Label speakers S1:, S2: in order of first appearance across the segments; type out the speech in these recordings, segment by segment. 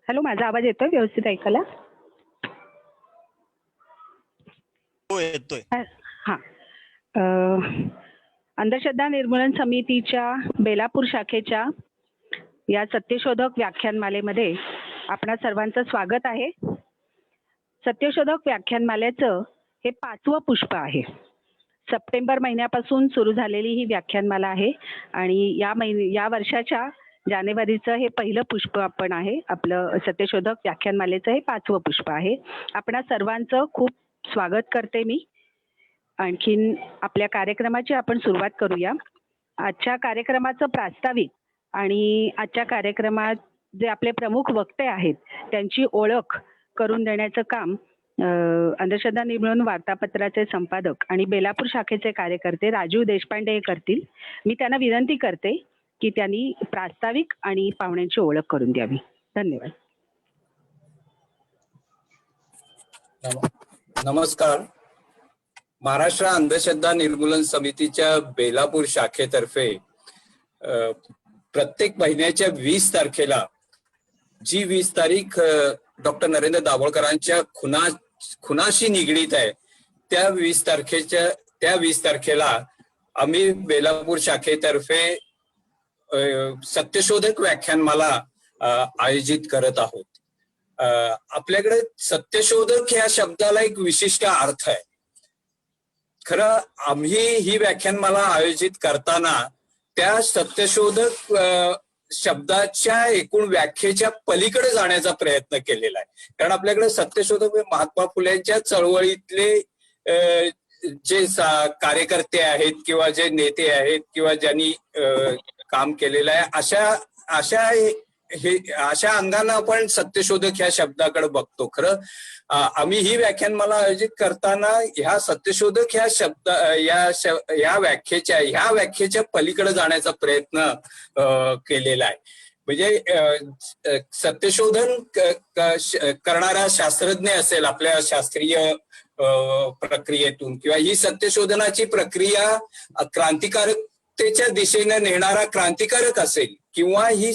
S1: Hello, माझा आवाज येतोय व्यवस्थित ऐकायला?
S2: हो, येतोय.
S1: हा. अंधश्रद्धा निर्मूलन समितीच्या बेलापूर शाखेच्या या सत्यशोधक व्याख्यानमालेमध्ये आपणा सर्वांचं स्वागत आहे. सत्यशोधक व्याख्यानमालेचं हे 5वं पुष्प आहे. सप्टेंबर महिन्यापासून सुरू झालेली ही व्याख्यानमाला आहे आणि या वर्षाच्या जानेवारीचं हे पहिलं पुष्प आपण आहे. आपलं सत्यशोधक व्याख्यानमालेचं हे 5वं पुष्प आहे. आपणा सर्वांचं खूप स्वागत करते मी. आणखीन आपल्या कार्यक्रमाची आपण सुरुवात करूया. आजच्या कार्यक्रमाचं प्रास्ताविक आणि आजच्या कार्यक्रमात जे आपले प्रमुख वक्ते आहेत त्यांची ओळख करून देण्याचं काम अंधश्रद्धा निर्मूलन वार्तापत्राचे संपादक आणि बेलापूर शाखेचे कार्यकर्ते राजीव देशपांडे हे करतील. मी त्यांना विनंती करते की त्यांनी प्रास्ताविक आणि पाहुण्यांची ओळख करून द्यावी. धन्यवाद.
S3: नमस्कार. महाराष्ट्र अंधश्रद्धा निर्मूलन समितीच्या बेलापूर शाखेतर्फे प्रत्येक महिन्याच्या 20 तारखेला जी 20 तारीख डॉक्टर नरेंद्र दाभोळकरांच्या खुनाशी निगडीत आहे त्या 20 तारखेला आम्ही बेलापूर शाखेतर्फे सत्यशोधक व्याख्यानमाला आयोजित करत आहोत. आपल्याकडे सत्यशोधक या शब्दाला एक विशिष्ट अर्थ आहे. खरं आम्ही ही व्याख्यानमाला आयोजित करताना त्या सत्यशोधक शब्दाच्या एकूण व्याख्येच्या पलीकडे जाण्याचा प्रयत्न केलेला आहे. कारण आपल्याकडे सत्यशोधक महात्मा फुलेंच्या चळवळीतले जे कार्यकर्ते आहेत किंवा जे नेते आहेत किंवा ज्यांनी काम केलेलं आहे अशा अंगानं आपण सत्यशोधक ह्या शब्दाकडे बघतो. खरं आम्ही ही व्याख्यानमाला आयोजित करताना ह्या सत्यशोधक ह्या व्याख्येच्या पलीकडे जाण्याचा प्रयत्न केलेला आहे. म्हणजे सत्यशोधन करणारा शास्त्रज्ञ असेल आपल्या शास्त्रीय प्रक्रियेतून किंवा ही सत्यशोधनाची प्रक्रिया क्रांतिकारकतेच्या दिशेने नेणारा क्रांतिकारक असेल किंवा ही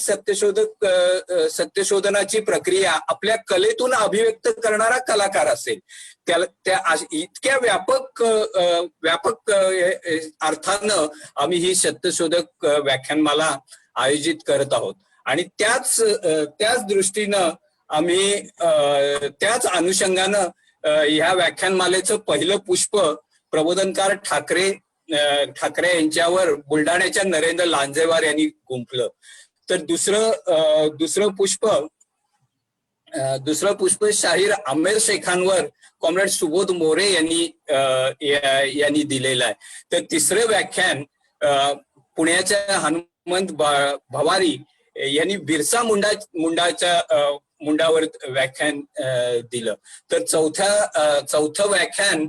S3: सत्यशोधनाची प्रक्रिया आपल्या कलेतून अभिव्यक्त करणारा कलाकार असेल, त्या इतक्या व्यापक अर्थानं आम्ही ही सत्यशोधक व्याख्यानमाला आयोजित करत आहोत. आणि त्याच दृष्टीनं आम्ही त्याच अनुषंगानं ह्या व्याख्यानमालेचं पहिलं पुष्प प्रबोधनकार ठाकरे यांच्यावर बुलढाण्याच्या नरेंद्र लांजेवार यांनी गुंफलं. तर दुसरं पुष्प शाहीर आमेर शेखांवर कॉम्रेड सुबोध मोरे यांनी दिलेलं आहे. तर तिसरं व्याख्यान पुण्याच्या हनुमंत भवारी यांनी बिरसा मुंडावर व्याख्यान दिलं. तर चौथं व्याख्यान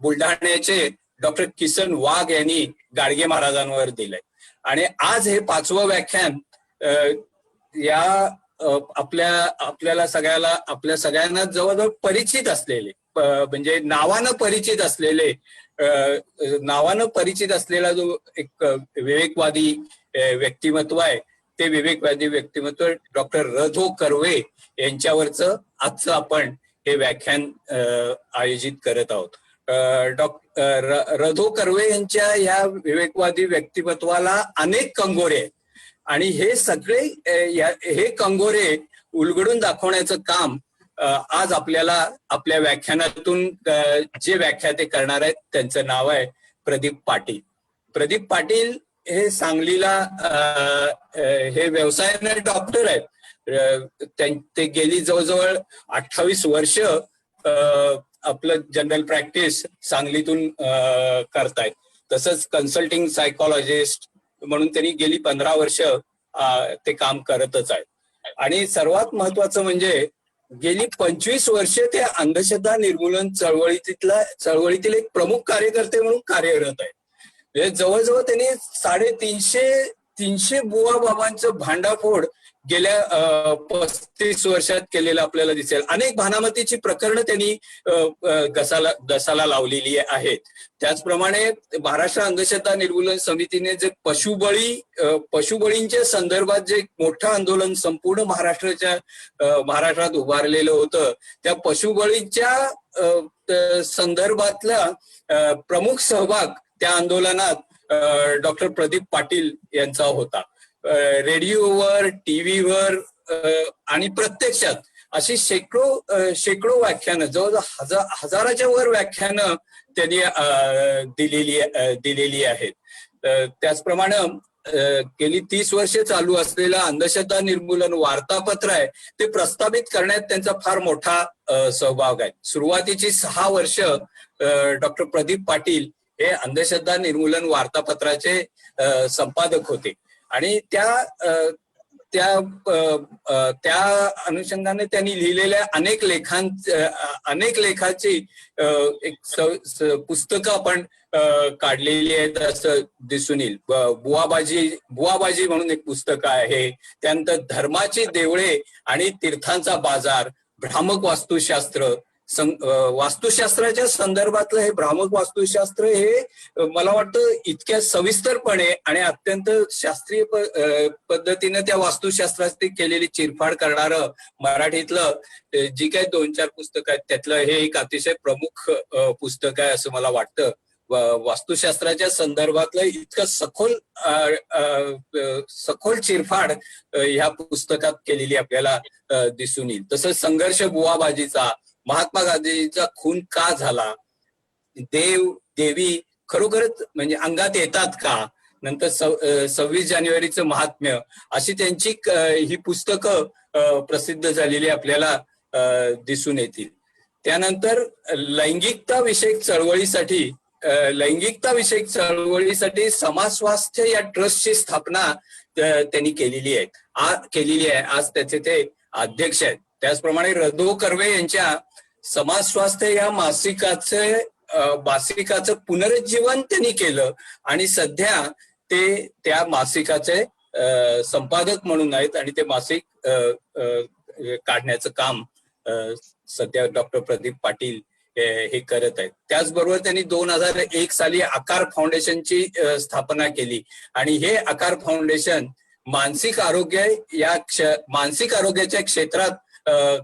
S3: बुलढाण्याचे डॉक्टर किसन वाघ यांनी गाडगे महाराजांवर दिलंय. आणि आज हे 5वं व्याख्यान आपल्या सगळ्यांना जवळजवळ परिचित असलेले म्हणजे नावानं परिचित असलेला जो एक विवेकवादी व्यक्तिमत्व आहे ते विवेकवादी व्यक्तिमत्व डॉक्टर र.धो. कर्वे यांच्यावरचं आजचं आपण हे व्याख्यान आयोजित करत आहोत. र.धो. कर्वे यांच्या ह्या विवेकवादी व्यक्तिमत्वाला अनेक कंगोरे आहेत आणि हे कंगोरे उलगडून दाखवण्याचं काम आज आपल्याला आपल्या व्याख्यानातून जे व्याख्याते करणार आहेत त्यांचं नाव आहे प्रदीप पाटील. प्रदीप पाटील हे सांगलीला हे व्यवसायाने डॉक्टर आहेत. ते गेली जवळजवळ 28 वर्ष आपलं जनरल प्रॅक्टिस सांगलीतून करतायत. तसंच कन्सल्टिंग सायकोलॉजिस्ट म्हणून त्यांनी गेली 15 वर्ष ते काम करतच आहेत. आणि सर्वात महत्वाचं म्हणजे गेली 25 वर्ष ते अंधश्रद्धा निर्मूलन चळवळीतील एक प्रमुख कार्यकर्ते म्हणून कार्यरत आहेत. जवळजवळ त्यांनी 300 बुवा बाबांचं भांडाफोड गेल्या 35 वर्षात केलेलं आपल्याला दिसेल. अनेक भानामतीची प्रकरणं त्यांनी गसाला लावलेली आहेत. त्याचप्रमाणे महाराष्ट्र अंधश्रद्धा निर्मूलन समितीने जे पशुबळींच्या संदर्भात जे मोठं आंदोलन संपूर्ण महाराष्ट्रात उभारलेलं होतं, त्या पशुबळीच्या संदर्भातला प्रमुख सहभाग त्या आंदोलनात डॉक्टर प्रदीप पाटील यांचा होता. रेडिओवर, टीव्हीवर आणि प्रत्यक्षात अशी शेकडो व्याख्यानं, जवळजवळ हजाराच्या वर व्याख्यानं त्यांनी दिलेली आहेत. त्याचप्रमाणे गेली 30 वर्षे चालू असलेलं अंधश्रद्धा निर्मूलन वार्तापत्र आहे, ते प्रस्थापित करण्यात त्यांचा फार मोठा सहभाग आहे. सुरुवातीची 6 वर्ष डॉक्टर प्रदीप पाटील हे अंधश्रद्धा निर्मूलन वार्तापत्राचे संपादक होते आणि त्या अनुषंगाने त्यांनी लिहिलेल्या अनेक लेखाची एक पुस्तकं आपण काढलेली आहेत असं दिसून येईल. बुवाबाजी म्हणून एक पुस्तक आहे. त्यानंतर धर्माची देवळे आणि तीर्थांचा बाजार, भ्रामक वास्तुशास्त्र, वास्तुशास्त्राच्या संदर्भातलं हे भ्रामक वास्तुशास्त्र हे मला वाटतं इतक्या सविस्तरपणे आणि अत्यंत शास्त्रीय पद्धतीने त्या वास्तुशास्त्राची केलेली चिरफाड करणारं मराठीतलं जी काही 2-4 पुस्तकं आहेत त्यातलं हे एक अतिशय प्रमुख पुस्तक आहे असं मला वाटतं. वास्तुशास्त्राच्या संदर्भातलं इतकं सखोल चिरफाड ह्या पुस्तकात केलेली आपल्याला दिसून येईल. तसंच संघर्ष बुवाबाजीचा, महात्मा गांधींचा खून का झाला, देवी खरोखरच म्हणजे अंगात येतात का, नंतर 26 जानेवारीचं महात्म्य, अशी त्यांची ही पुस्तकं प्रसिद्ध झालेली आपल्याला दिसून येतील. त्यानंतर लैंगिकता विषयक चळवळीसाठी समाज स्वास्थ्य या ट्रस्टची स्थापना त्यांनी केलेली आहे. आज त्याचे ते अध्यक्ष आहेत. त्याचप्रमाणे रदो कर्वे यांच्या समाज स्वास्थ्य या मासिकाचं पुनरुज्जीवन त्यांनी केलं आणि सध्या ते त्या मासिकाचे संपादक म्हणून आहेत आणि ते मासिक काढण्याचं काम सध्या डॉक्टर प्रदीप पाटील हे करत आहेत. त्याचबरोबर त्यांनी 2001 साली आकार फाउंडेशनची स्थापना केली आणि हे आकार फाउंडेशन मानसिक आरोग्याच्या क्षेत्रात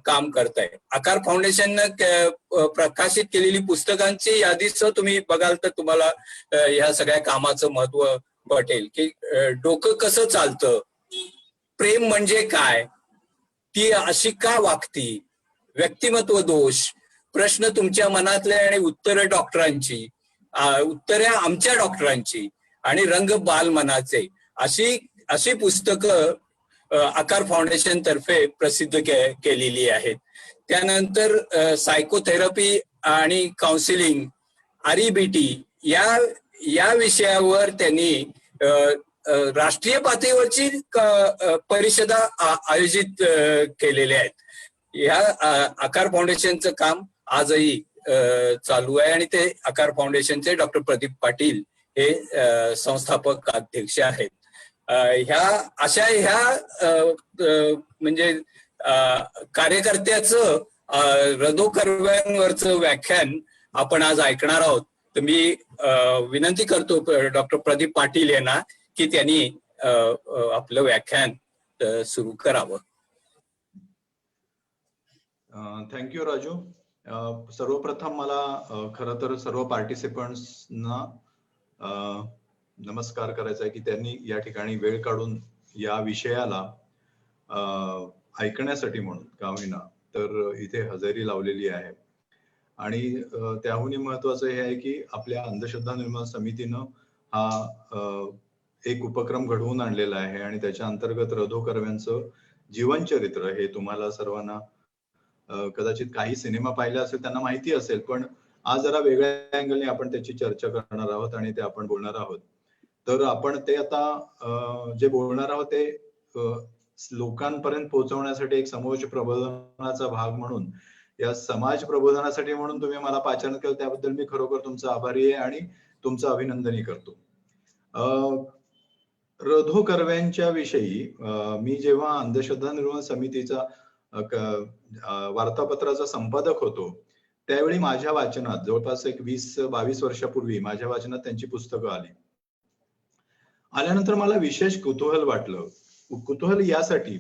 S3: काम करत आहे. आकार फाउंडेशननं प्रकाशित केलेली पुस्तकांची यादीच तुम्ही बघाल तर तुम्हाला ह्या सगळ्या कामाचं महत्व पटेल. की डोकं कसं चालतं, प्रेम म्हणजे काय, ती अशी का वागती, व्यक्तिमत्व दोष, प्रश्न तुमच्या मनातले आणि उत्तरं डॉक्टरांची, उत्तरे आमच्या डॉक्टरांची आणि रंग बालमनाचे, अशी पुस्तकं आकार फाउंडेशन तर्फे प्रसिद्ध केलेली आहेत. त्यानंतर सायकोथेरपी आणि काउन्सिलिंग, REBT या विषयावर त्यांनी राष्ट्रीय पातळीवरची परिषदा आयोजित केलेल्या आहेत. या आकार फाउंडेशनचं काम आजही चालू आहे आणि ते आकार फाउंडेशनचे डॉक्टर प्रदीप पाटील हे संस्थापक अध्यक्ष आहेत. ह्या म्हणजे कार्यकर्त्याचं रदो कर्व्यांवरचं व्याख्यान आपण आज ऐकणार आहोत. तर मी विनंती करतो डॉक्टर प्रदीप पाटील यांना की त्यांनी आपलं व्याख्यान सुरू करावं.
S4: थँक्यू राजू. सर्वप्रथम मला खरं तर सर्व पार्टिसिपंट्सना नमस्कार करायचा आहे की त्यांनी या ठिकाणी वेळ काढून या विषयाला ऐकण्यासाठी म्हणून का होईना तर इथे हजेरी लावलेली आहे. आणि त्याहूनही महत्वाचं हे आहे की आपल्या अंधश्रद्धा निर्मूलन समितीनं हा एक उपक्रम घडवून आणलेला आहे आणि त्याच्या अंतर्गत रदो कर्व्यांचं जीवनचरित्र हे तुम्हाला सर्वांना कदाचित काही सिनेमा पाहिला असेल त्यांना माहिती असेल, पण आज जरा वेगळ्या अँगलने आपण त्याची चर्चा करणार आहोत आणि ते आपण बोलणार आहोत. तर आपण ते आता जे बोलणार आहोत ते लोकांपर्यंत पोहोचवण्यासाठी एक समाज प्रबोधनाचा भाग म्हणून, या समाज प्रबोधनासाठी म्हणून तुम्ही मला पाचारण केलं त्याबद्दल मी खरोखर तुमचा आभारी आहे आणि तुमचं अभिनंदनही करतो. रधो कर्व्यांच्या विषयी मी जेव्हा अंधश्रद्धा निर्मूलन समितीचा वार्तापत्राचा संपादक होतो, त्यावेळी माझ्या वाचनात जवळपास एक 20-22 वर्षापूर्वी माझ्या वाचनात त्यांची पुस्तकं आली. आल्यानंतर मला विशेष कुतूहल वाटलं. कुतूहल यासाठी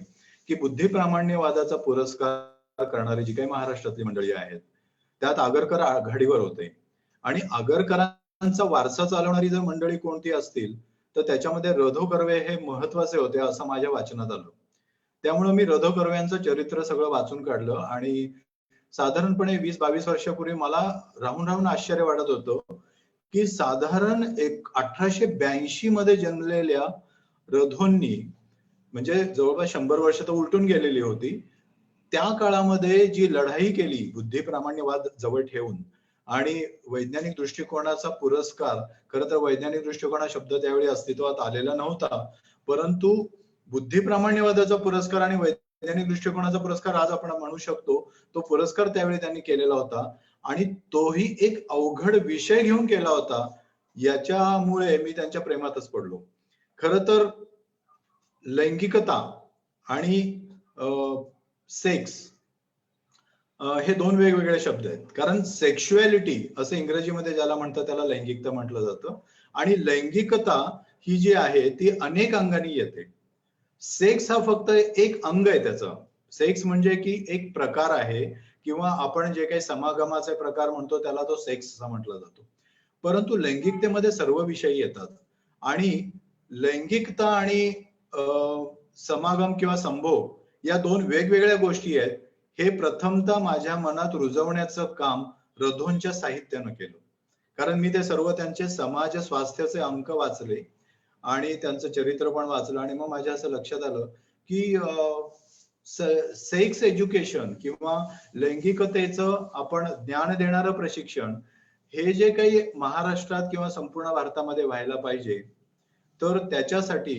S4: की बुद्धिप्रामाण्यवादाचा पुरस्कार करणारी जी काही महाराष्ट्रातली मंडळी आहेत, त्यात आगरकर आघाडीवर होते आणि आगरकरांचा वारसा चालवणारी जर मंडळी कोणती असतील तर त्याच्यामध्ये रधो कर्वे हे महत्वाचे होते असं माझ्या वाचनात आलं. त्यामुळे मी रधो कर्व्यांचं चरित्र सगळं वाचून काढलं आणि साधारणपणे 20-22 वर्षापूर्वी मला राहून राहून आश्चर्य वाटत होतं की साधारण 1882 मध्ये जन्मलेल्या रधोंनी, म्हणजे जवळपास 100 वर्ष तर उलटून गेलेली होती, त्या काळामध्ये जी लढाई केली बुद्धिप्रामाण्यवाद जवळ ठेवून आणि वैज्ञानिक दृष्टिकोनाचा पुरस्कार, खरं तर वैज्ञानिक दृष्टिकोन हा शब्द त्यावेळी अस्तित्वात आलेला नव्हता, परंतु बुद्धिप्रामाण्यवादाचा पुरस्कार आणि वैज्ञानिक दृष्टिकोनाचा पुरस्कार आज आपण म्हणू शकतो, तो पुरस्कार त्यावेळी त्यांनी केलेला होता आणि तोही एक अवघड विषय घेऊन केला होता. याच्यामुळे मी त्यांच्या प्रेमातच पडलो. खरं तर लैंगिकता आणि सेक्स हे दोन वेगवेगळे शब्द आहेत. कारण सेक्शुअलिटी असं इंग्रजीमध्ये ज्याला म्हणतात त्याला लैंगिकता म्हटलं जातं आणि लैंगिकता ही जी आहे ती अनेक अंगांनी येते. सेक्स हा फक्त एक अंग आहे त्याचा. सेक्स म्हणजे की एक प्रकार आहे किंवा आपण जे काही समागमाचे प्रकार म्हणतो त्याला तो सेक्स असा म्हटला जातो. परंतु लैंगिकतेमध्ये सर्व विषय येतात आणि लैंगिकता आणि समागम किंवा संभोग या दोन वेगवेगळ्या गोष्टी आहेत. हे प्रथमतः माझ्या मनात रुजवण्याचं काम रधोंच्या साहित्यानं केलं. कारण मी ते सर्व त्यांचे समाज स्वास्थ्याचे अंक वाचले आणि त्यांचं चरित्र पण वाचलं आणि मग माझ्या असं लक्षात आलं की सेक्स एज्युकेशन किंवा लैंगिकतेचं आपण ज्ञान देणारं प्रशिक्षण हे जे काही महाराष्ट्रात किंवा संपूर्ण भारतामध्ये व्हायला पाहिजे, तर त्याच्यासाठी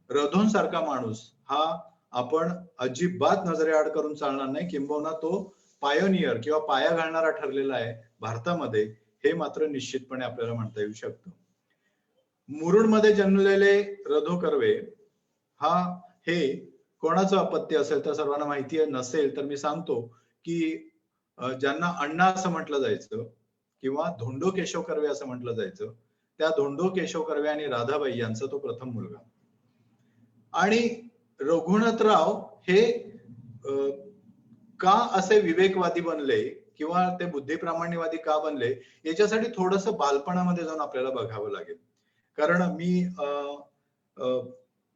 S4: रधोंसारखा माणूस हा आपण अजिबात नजरेआड करून चालणार नाही, किंबहुना तो पायोनियर किंवा पाया घालणारा ठरलेला आहे भारतामध्ये, हे मात्र निश्चितपणे आपल्याला म्हणता येऊ शकतं. मुरुडमध्ये जन्मलेले रधो कर्वे हे कोणाचं अपत्य असेल तर सर्वांना माहिती नसेल तर मी सांगतो की ज्यांना अण्णा असं म्हटलं जायचं किंवा धोंडो केशव कर्वे असं म्हटलं जायचं, त्या धोंडो केशव कर्वे आणि राधाबाई यांचा तो प्रथम मुलगा. आणि रघुनाथराव हे का असे विवेकवादी बनले किंवा ते बुद्धिप्रामाण्यवादी का बनले याच्यासाठी थोडंसं बालपणामध्ये जाऊन आपल्याला बघावं लागेल. कारण मी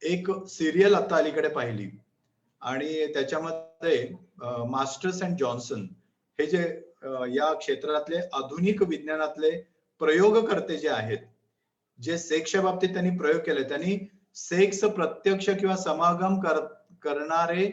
S4: एक सिरियल आता अलीकडे पाहिली आणि त्याच्यामध्ये मास्टर्स अँड जॉन्सन हे जे या क्षेत्रातले आधुनिक विज्ञानातले प्रयोगकर्ते जे आहेत, जे सेक्सच्या बाबतीत त्यांनी प्रयोग केले, त्यांनी सेक्स प्रत्यक्ष किंवा समागम करणारे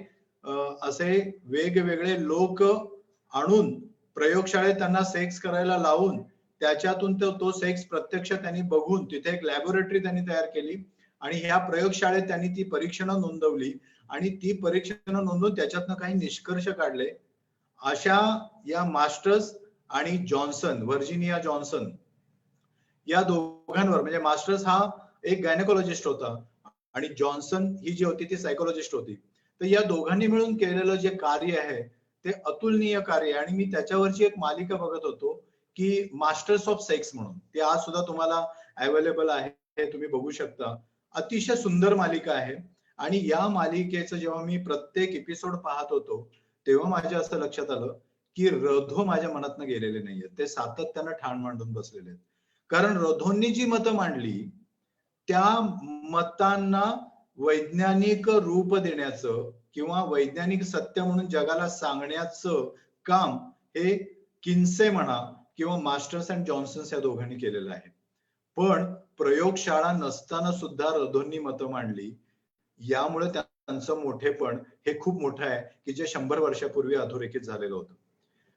S4: असे वेगवेगळे लोक आणून प्रयोगशाळेत त्यांना सेक्स करायला लावून त्याच्यातून तो सेक्स प्रत्यक्ष त्यांनी बघून तिथे एक लॅबोरेटरी त्यांनी तयार केली आणि ह्या प्रयोगशाळेत त्यांनी ती परीक्षणं नोंदवली आणि ती परीक्षणं नोंदवून त्याच्यातनं काही निष्कर्ष काढले. अशा या मास्टर्स आणि जॉन्सन, व्हर्जिनिया जॉन्सन या दोघांवर, म्हणजे मास्टर्स हा एक गायनेकोलॉजिस्ट होता आणि जॉन्सन ही जी होती ती सायकोलॉजिस्ट होती, तर या दोघांनी मिळून केलेलं जे कार्य आहे ते अतुलनीय कार्य आहे. आणि मी त्याच्यावरची एक मालिका बघत होतो की मास्टर्स ऑफ सेक्स म्हणून, ती आज सुद्धा तुम्हाला अवेलेबल आहे, तुम्ही बघू शकता. अतिशय सुंदर मालिका आहे आणि या मालिकेचं जेव्हा मी प्रत्येक एपिसोड पाहत होतो तेव्हा माझ्या असं लक्षात आलं की रधो माझ्या मनातनं गेलेले नाहीयेत, ते सातत्यानं ठाण मांडून बसलेले आहेत. कारण रधोंनी जी मतं मांडली त्या मतांना वैज्ञानिक रूप देण्याचं किंवा वैज्ञानिक सत्य म्हणून जगाला सांगण्याचं काम हे किन्से म्हणा किंवा मास्टर्स अँड जॉन्सन या दोघांनी केलेलं आहे. पण प्रयोगशाळा नसताना सुद्धा रधोंनी मतं मांडली, यामुळे त्यांचं मोठेपण हे खूप मोठं आहे की जे 100 वर्षापूर्वी अधोरेखित झालेलं होतं.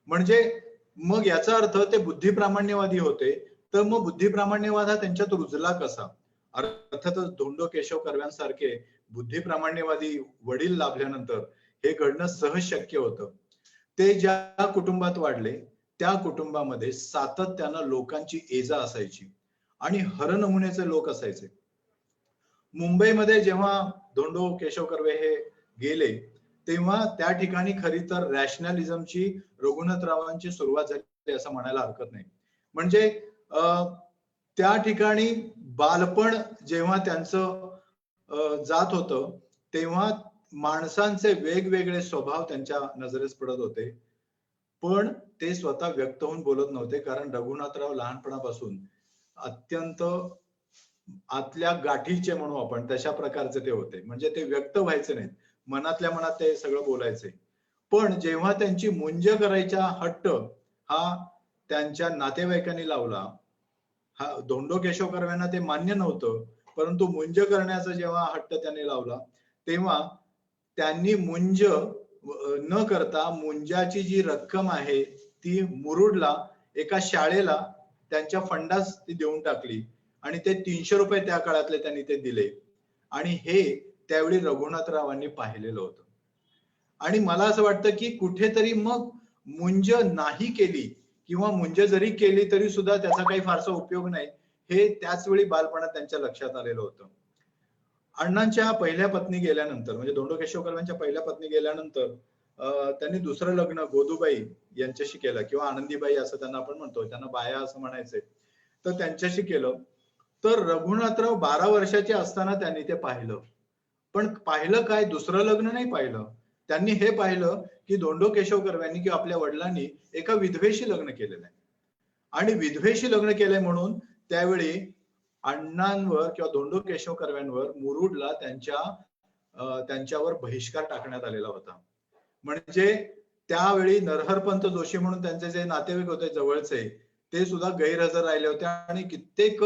S4: म्हणजे मग याचा अर्थ ते बुद्धिप्रामाण्यवादी होते, तर मग बुद्धिप्रामाण्यवाद हा त्यांच्यात रुजला कसा? अर्थातच धोंडो केशव कर्व्यांसारखे बुद्धिप्रामाण्यवादी वडील लाभल्यानंतर हे घडणं सहज शक्य होतं. ते ज्या कुटुंबात वाढले त्या कुटुंबामध्ये सातत्यानं लोकांची एजा असायची आणि हर नमुन्याचे लोक असायचे. मुंबईमध्ये जेव्हा धोंडो केशव कर्वे हे गेले तेव्हा त्या ठिकाणी खरी तर रॅशनलिझमची रघुनाथरावांची सुरुवात झाली असं म्हणायला हरकत नाही. म्हणजे त्या ठिकाणी बालपण जेव्हा त्यांचं जात होतं तेव्हा माणसांचे वेगवेगळे स्वभाव त्यांच्या नजरेस पडत होते, पण ते स्वतः व्यक्त होऊन बोलत नव्हते, कारण रघुनाथराव लहानपणापासून अत्यंत आतल्या गाठीचे म्हणू आपण तशा प्रकारचे ते होते. म्हणजे ते व्यक्त व्हायचे नाहीत, मनातल्या मनात ते सगळं बोलायचे. पण जेव्हा त्यांची मुंज करायचा हट्ट हा त्यांच्या नातेवाईकांनी लावला, हा धोंडो केशव कर्व्यांना ते मान्य नव्हतं, परंतु मुंज करण्याचा जेव्हा हट्ट त्यांनी लावला तेव्हा त्यांनी मुंज न करता मुंजाची जी रक्कम आहे ती मुरुडला एका शाळेला त्यांच्या फंडास ती देऊन टाकली आणि ते 300 रुपये त्या काळातले त्यांनी ते दिले. आणि हे त्यावेळी रघुनाथरावांनी पाहिलेलं होतं. आणि मला असं वाटतं की कुठेतरी मग मुंज नाही केली किंवा मुंज जरी केली तरी सुद्धा त्याचा काही फारसा उपयोग नाही, हे त्याच वेळी बालपणात त्यांच्या लक्षात आलेलं होतं. अण्णांच्या पहिल्या पत्नी गेल्यानंतर, म्हणजे धोंडो केशव कर्व्यांच्या पहिल्या पत्नी गेल्यानंतर त्यांनी दुसरं लग्न गोदूबाई यांच्याशी केलं किंवा आनंदीबाई असं त्यांना आपण म्हणतो, त्यांना बाया असं म्हणायचे, तर त्यांच्याशी केलं. तर रघुनाथराव 12 वर्षाचे असताना त्यांनी ते पाहिलं. पण पाहिलं काय, दुसरं लग्न नाही पाहिलं. त्यांनी हे पाहिलं की धोंडो केशव कर्व्यांनी किंवा आपल्या वडिलांनी एका विधवेशी लग्न केलेलं आहे आणि विधवेशी लग्न केलंय म्हणून त्यावेळी अण्णांवर किंवा धोंडो केशव कर्व्यांवर मुरुडला त्यांच्यावर बहिष्कार टाकण्यात आलेला होता. म्हणजे त्यावेळी नरहरपंत जोशी म्हणून त्यांचे जे नातेवाईक होते जवळचे ते सुद्धा गैरहजर राहिले होते आणि कित्येक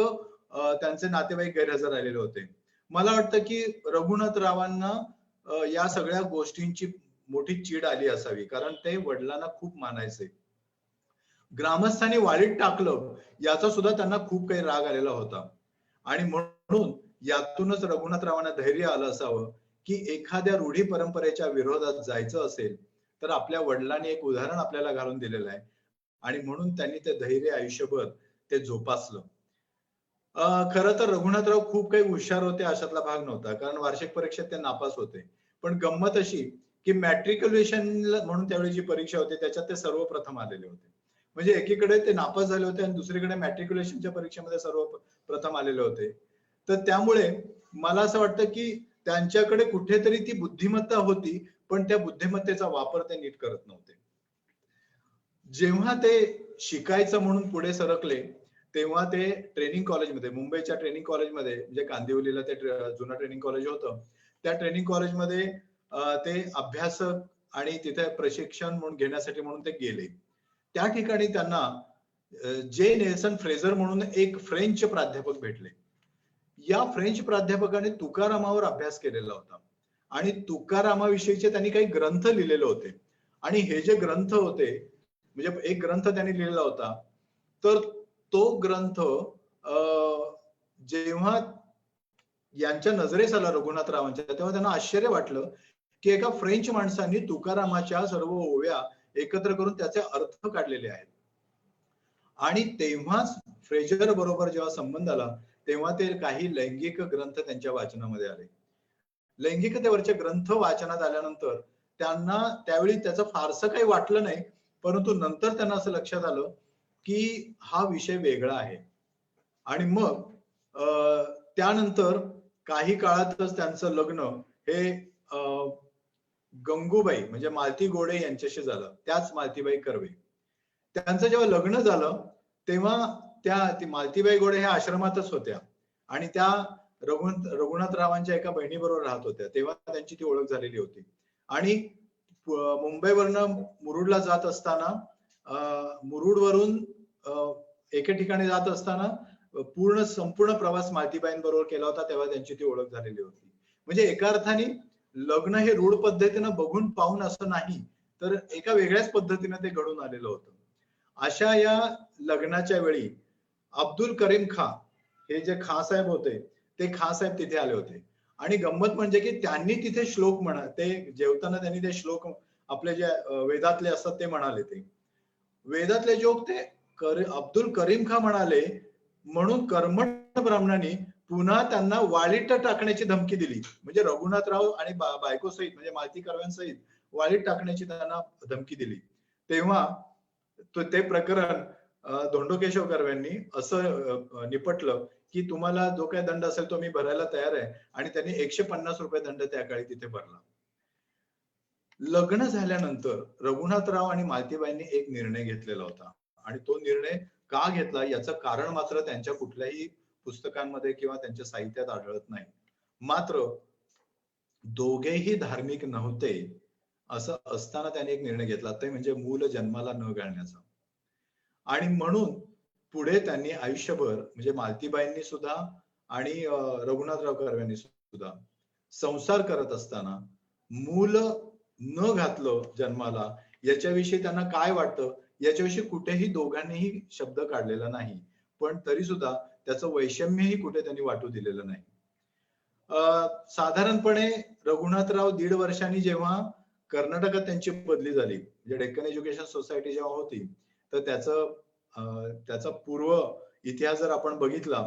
S4: त्यांचे नातेवाईक गैरहजर राहिलेले होते. मला वाटतं की रघुनाथरावांना या सगळ्या गोष्टींची मोठी चीड आली असावी, कारण ते वडिलांना खूप मानायचे. ग्रामस्थांनी वाळीत टाकलं याचा सुद्धा त्यांना खूप काही राग आलेला होता आणि म्हणून यातूनच रघुनाथरावांना धैर्य आलं असावं की एखाद्या रूढी परंपरेच्या विरोधात जायचं असेल तर आपल्या वडिलांनी एक उदाहरण आपल्याला घालून दिलेलं आहे आणि म्हणून त्यांनी ते धैर्य आयुष्यभर ते जोपासलं. खरं तर रघुनाथराव खूप काही हुशार होते अशातला भाग नव्हता, कारण वार्षिक परीक्षेत ते नापास होते. पण गंमत अशी की मॅट्रिक्युलेशन म्हणून त्यावेळी जी परीक्षा होती त्याच्यात ते सर्वप्रथम आलेले होते. म्हणजे एकीकडे ते नापास झाले होते आणि दुसरीकडे मॅट्रिक्युलेशनच्या परीक्षेमध्ये सर्वप्रथम आलेले होते. तर त्यामुळे मला असं वाटतं की त्यांच्याकडे कुठेतरी ती बुद्धिमत्ता होती, पण त्या बुद्धिमत्तेचा वापर ते नीट करत नव्हते. जेव्हा ते शिकायचं म्हणून पुढे सरकले तेव्हा ते ट्रेनिंग कॉलेजमध्ये, मुंबईच्या ट्रेनिंग कॉलेजमध्ये, म्हणजे कांदिवलीला ते जुनं ट्रेनिंग कॉलेज होतं, त्या ट्रेनिंग कॉलेजमध्ये ते अभ्यासक आणि तिथे प्रशिक्षण म्हणून घेण्यासाठी म्हणून ते गेले. त्या ठिकाणी त्यांना जे नेल्सन फ्रेझर म्हणून एक फ्रेंच प्राध्यापक भेटले. या फ्रेंच प्राध्यापकाने तुकारामावर अभ्यास केलेला होता आणि तुकारामाविषयीचे त्यांनी काही ग्रंथ लिहिलेले होते आणि हे जे ग्रंथ होते, म्हणजे एक ग्रंथ त्यांनी लिहिलेला होता, तर तो ग्रंथ जेव्हा यांच्या नजरेस आला रघुनाथरावांच्या, तेव्हा त्यांना आश्चर्य वाटलं की एका फ्रेंच माणसांनी तुकारामाच्या सर्व ओव्या एकत्र करून त्याचे अर्थ काढलेले आहेत. आणि तेव्हाच फ्रेझर बरोबर जेव्हा संबंध आला तेव्हा ते काही लैंगिक ग्रंथ त्यांच्या वाचनामध्ये आले. लैंगिकतेवरचे ग्रंथ वाचनात आल्यानंतर त्यांना त्यावेळी त्याचं फारसं काही वाटलं नाही, परंतु नंतर त्यांना असं लक्षात आलं की हा विषय वेगळा आहे. आणि मग त्यानंतर काही काळातच त्यांचं लग्न हे गंगूबाई म्हणजे मालती गोडे यांच्याशी झालं, त्याच मालतीबाई कर्वे. त्यांचं जेव्हा लग्न झालं तेव्हा ती मालतीबाई गोडे ह्या आश्रमातच होत्या आणि त्या रघुनाथरावांच्या एका बहिणीबरोबर राहत होत्या. तेव्हा त्यांची ती ओळख झालेली होती. आणि मुंबईवरनं मुरुडला जात असताना, मुरुडवरून एके ठिकाणी जात असताना संपूर्ण प्रवास मालतीबाईंबरोबर केला होता, तेव्हा त्यांची ती ओळख झालेली होती. म्हणजे एका अर्थाने लग्न हे रूढ पद्धतीनं बघून पाहून असं नाही, तर एका वेगळ्याच पद्धतीनं ते घडून आलेलं होतं. अशा या लग्नाच्या वेळी अब्दुल करीम खां हे जे खां साहेब होते ते खां साहेब तिथे आले होते आणि गंमत म्हणजे की त्यांनी तिथे श्लोक ते जेवताना त्यांनी ते श्लोक आपले जे वेदातले असतात ते म्हणाले. ते वेदातले जोक ते अब्दुल करीम खां म्हणाले, म्हणून कर्मठ ब्राह्मणांनी पुन्हा त्यांना वाळीत टाकण्याची धमकी दिली. म्हणजे रघुनाथराव आणि बायको सहित म्हणजे मालती कर्व्यांसहित वाळीत टाकण्याची त्यांना धमकी दिली. तेव्हा ते प्रकरण धोंडो केशव कर्व्यांनी असं निपटलं की तुम्हाला जो काही दंड असेल तो मी भरायला तयार आहे, आणि त्यांनी 150 रुपये दंड त्या काळी तिथे भरला. लग्न झाल्यानंतर रघुनाथराव आणि मालतीबाईंनी एक निर्णय घेतलेला होता, आणि तो निर्णय का घेतला याचं कारण मात्र त्यांच्या कुठल्याही पुस्तकांमध्ये किंवा त्यांच्या साहित्यात आढळत नाही. मात्र दोघेही धार्मिक नव्हते असं असताना त्यांनी एक निर्णय घेतला, ते म्हणजे मूल जन्माला न घालण्याचा. आणि म्हणून पुढे त्यांनी आयुष्यभर म्हणजे मालतीबाईंनी सुद्धा आणि रघुनाथराव कर्व्यांनी सुद्धा संसार करत असताना मूल न घातलं जन्माला याच्याविषयी त्यांना काय वाटतं याच्याविषयी कुठेही दोघांनीही शब्द काढलेला नाही, पण तरी सुद्धा त्याचं वैषम्यही कुठे त्यांनी वाटू दिलेलं नाही. साधारणपणे रघुनाथराव 1.5 वर्षांनी जेव्हा कर्नाटकात त्यांची बदली झाली, म्हणजे डेक्कन एज्युकेशन सोसायटी जेव्हा होती, तर त्याचा पूर्व इतिहास जर आपण बघितला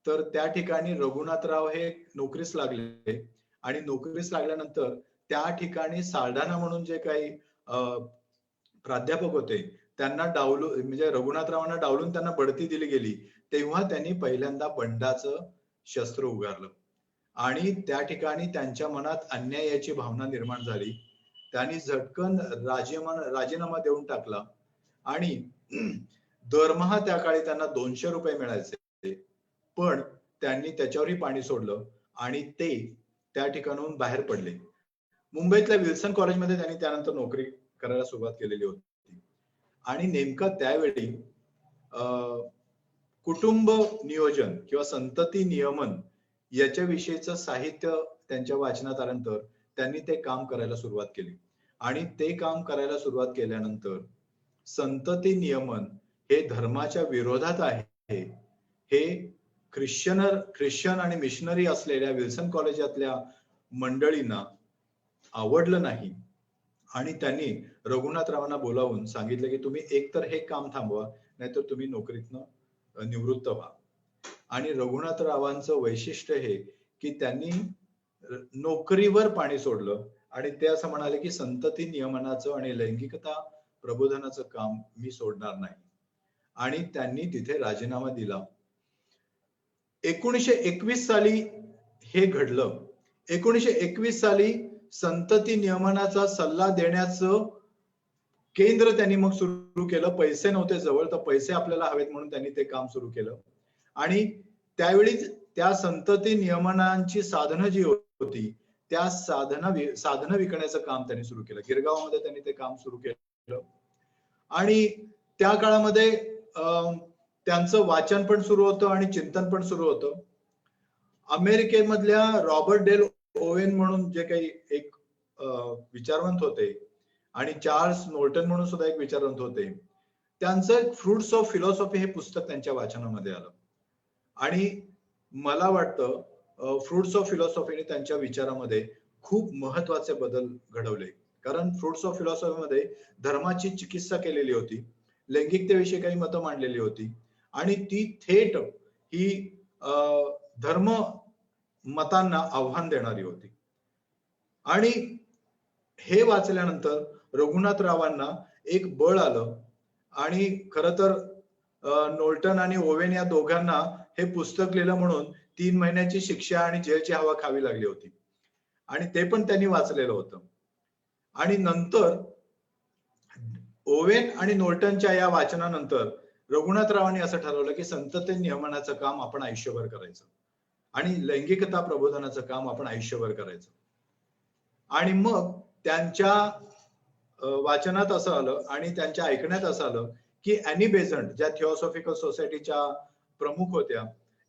S4: तर त्या ठिकाणी रघुनाथराव हे नोकरीस लागले, आणि नोकरीस लागल्यानंतर त्या ठिकाणी साल्ढाणा म्हणून जे काही प्राध्यापक होते त्यांना डावलून, म्हणजे रघुनाथरावांना डावलून त्यांना बढती दिली गेली. तेव्हा त्यांनी पहिल्यांदा बंडाचं शस्त्र उगारलं, आणि त्या ठिकाणी त्यांच्या मनात अन्यायाची भावना निर्माण झाली. त्यांनी झटकन राजीनामा देऊन टाकला, आणि दरमहा त्या काळी त्यांना 200 रुपये मिळायचे, पण त्यांनी त्याच्यावरही पाणी सोडलं आणि ते त्या ठिकाणाहून बाहेर पडले. मुंबईतल्या विल्सन कॉलेजमध्ये त्यांनी त्यानंतर नोकरी करायला सुरुवात केलेली होती, आणि नेमकं त्यावेळी कुटुंब नियोजन किंवा संतती नियमन याच्याविषयीचं साहित्य त्यांच्या वाचनात आल्यानंतर त्यांनी ते काम करायला सुरुवात केली, आणि ते काम करायला सुरुवात केल्यानंतर संतती नियमन हे धर्माच्या विरोधात आहे हे ख्रिश्चन आणि मिशनरी असलेल्या विल्सन कॉलेजातल्या मंडळींना आवडलं नाही, आणि त्यांनी रघुनाथरावांना बोलावून सांगितलं की तुम्ही एकतर हे काम थांबवा, नाहीतर तुम्ही नोकरीतनं निवृत्त व्हा. आणि रघुनाथरावांचं वैशिष्ट्य हे की त्यांनी नोकरीवर पाणी सोडलं, आणि ते असं म्हणाले की संतती नियमनाचं आणि लैंगिकता प्रबोधनाचं काम मी सोडणार नाही, आणि त्यांनी तिथे राजीनामा दिला. 1921 साली हे घडलं. 1921 साली संतती नियमनाचा सल्ला देण्याचं केंद्र त्यांनी मग सुरू केलं. पैसे नव्हते जवळ, तर पैसे आपल्याला हवेत म्हणून त्यांनी ते काम सुरू केलं, आणि त्यावेळी त्या संतती नियमनांची साधनं जी होती त्या साधनं विकण्याचं काम त्यांनी सुरू केलं. गिरगावमध्ये त्यांनी ते काम सुरू केलं, आणि त्या काळामध्ये त्यांचं वाचन पण सुरू होतं आणि चिंतन पण सुरू होतं. अमेरिकेमधल्या रॉबर्ट डेल ओवेन म्हणून जे काही एक विचारवंत होते, आणि चार्ल्स नोर्टन म्हणून सुद्धा एक विचारवंत होते, त्यांचं फ्रुट्स ऑफ फिलॉसॉफी हे पुस्तक त्यांच्या वाचनामध्ये आलं, आणि मला वाटतं फ्रुट्स ऑफ फिलॉसॉफीने त्यांच्या विचारामध्ये खूप महत्वाचे बदल घडवले. कारण फ्रुट्स ऑफ फिलॉसॉफीमध्ये धर्माची चिकित्सा केलेली होती, लैंगिकतेविषयी काही मतं मांडलेली होती, आणि ती थेट ही धर्म मतांना आव्हान देणारी होती. आणि हे वाचल्यानंतर रघुनाथरावांना एक बळ आलं, आणि खरं तर नोल्टन आणि ओवेन या दोघांना हे पुस्तक लिहिलं म्हणून 3 महिन्याची शिक्षा आणि जेलची हवा खावी लागली होती, आणि ते पण त्यांनी वाचलेलं होतं. आणि नंतर ओवेन आणि नोल्टनच्या या वाचनानंतर रघुनाथरावांनी असं ठरवलं की संतती नियमनाचं काम आपण आयुष्यभर करायचं, आणि लैंगिकता प्रबोधनाचं काम आपण आयुष्यभर करायचं. आणि मग त्यांच्या वाचनात असं आलं आणि त्यांच्या ऐकण्यात असं आलं की ॲनी बेझंट, ज्या थिओसॉफिकल सोसायटीच्या प्रमुख होत्या,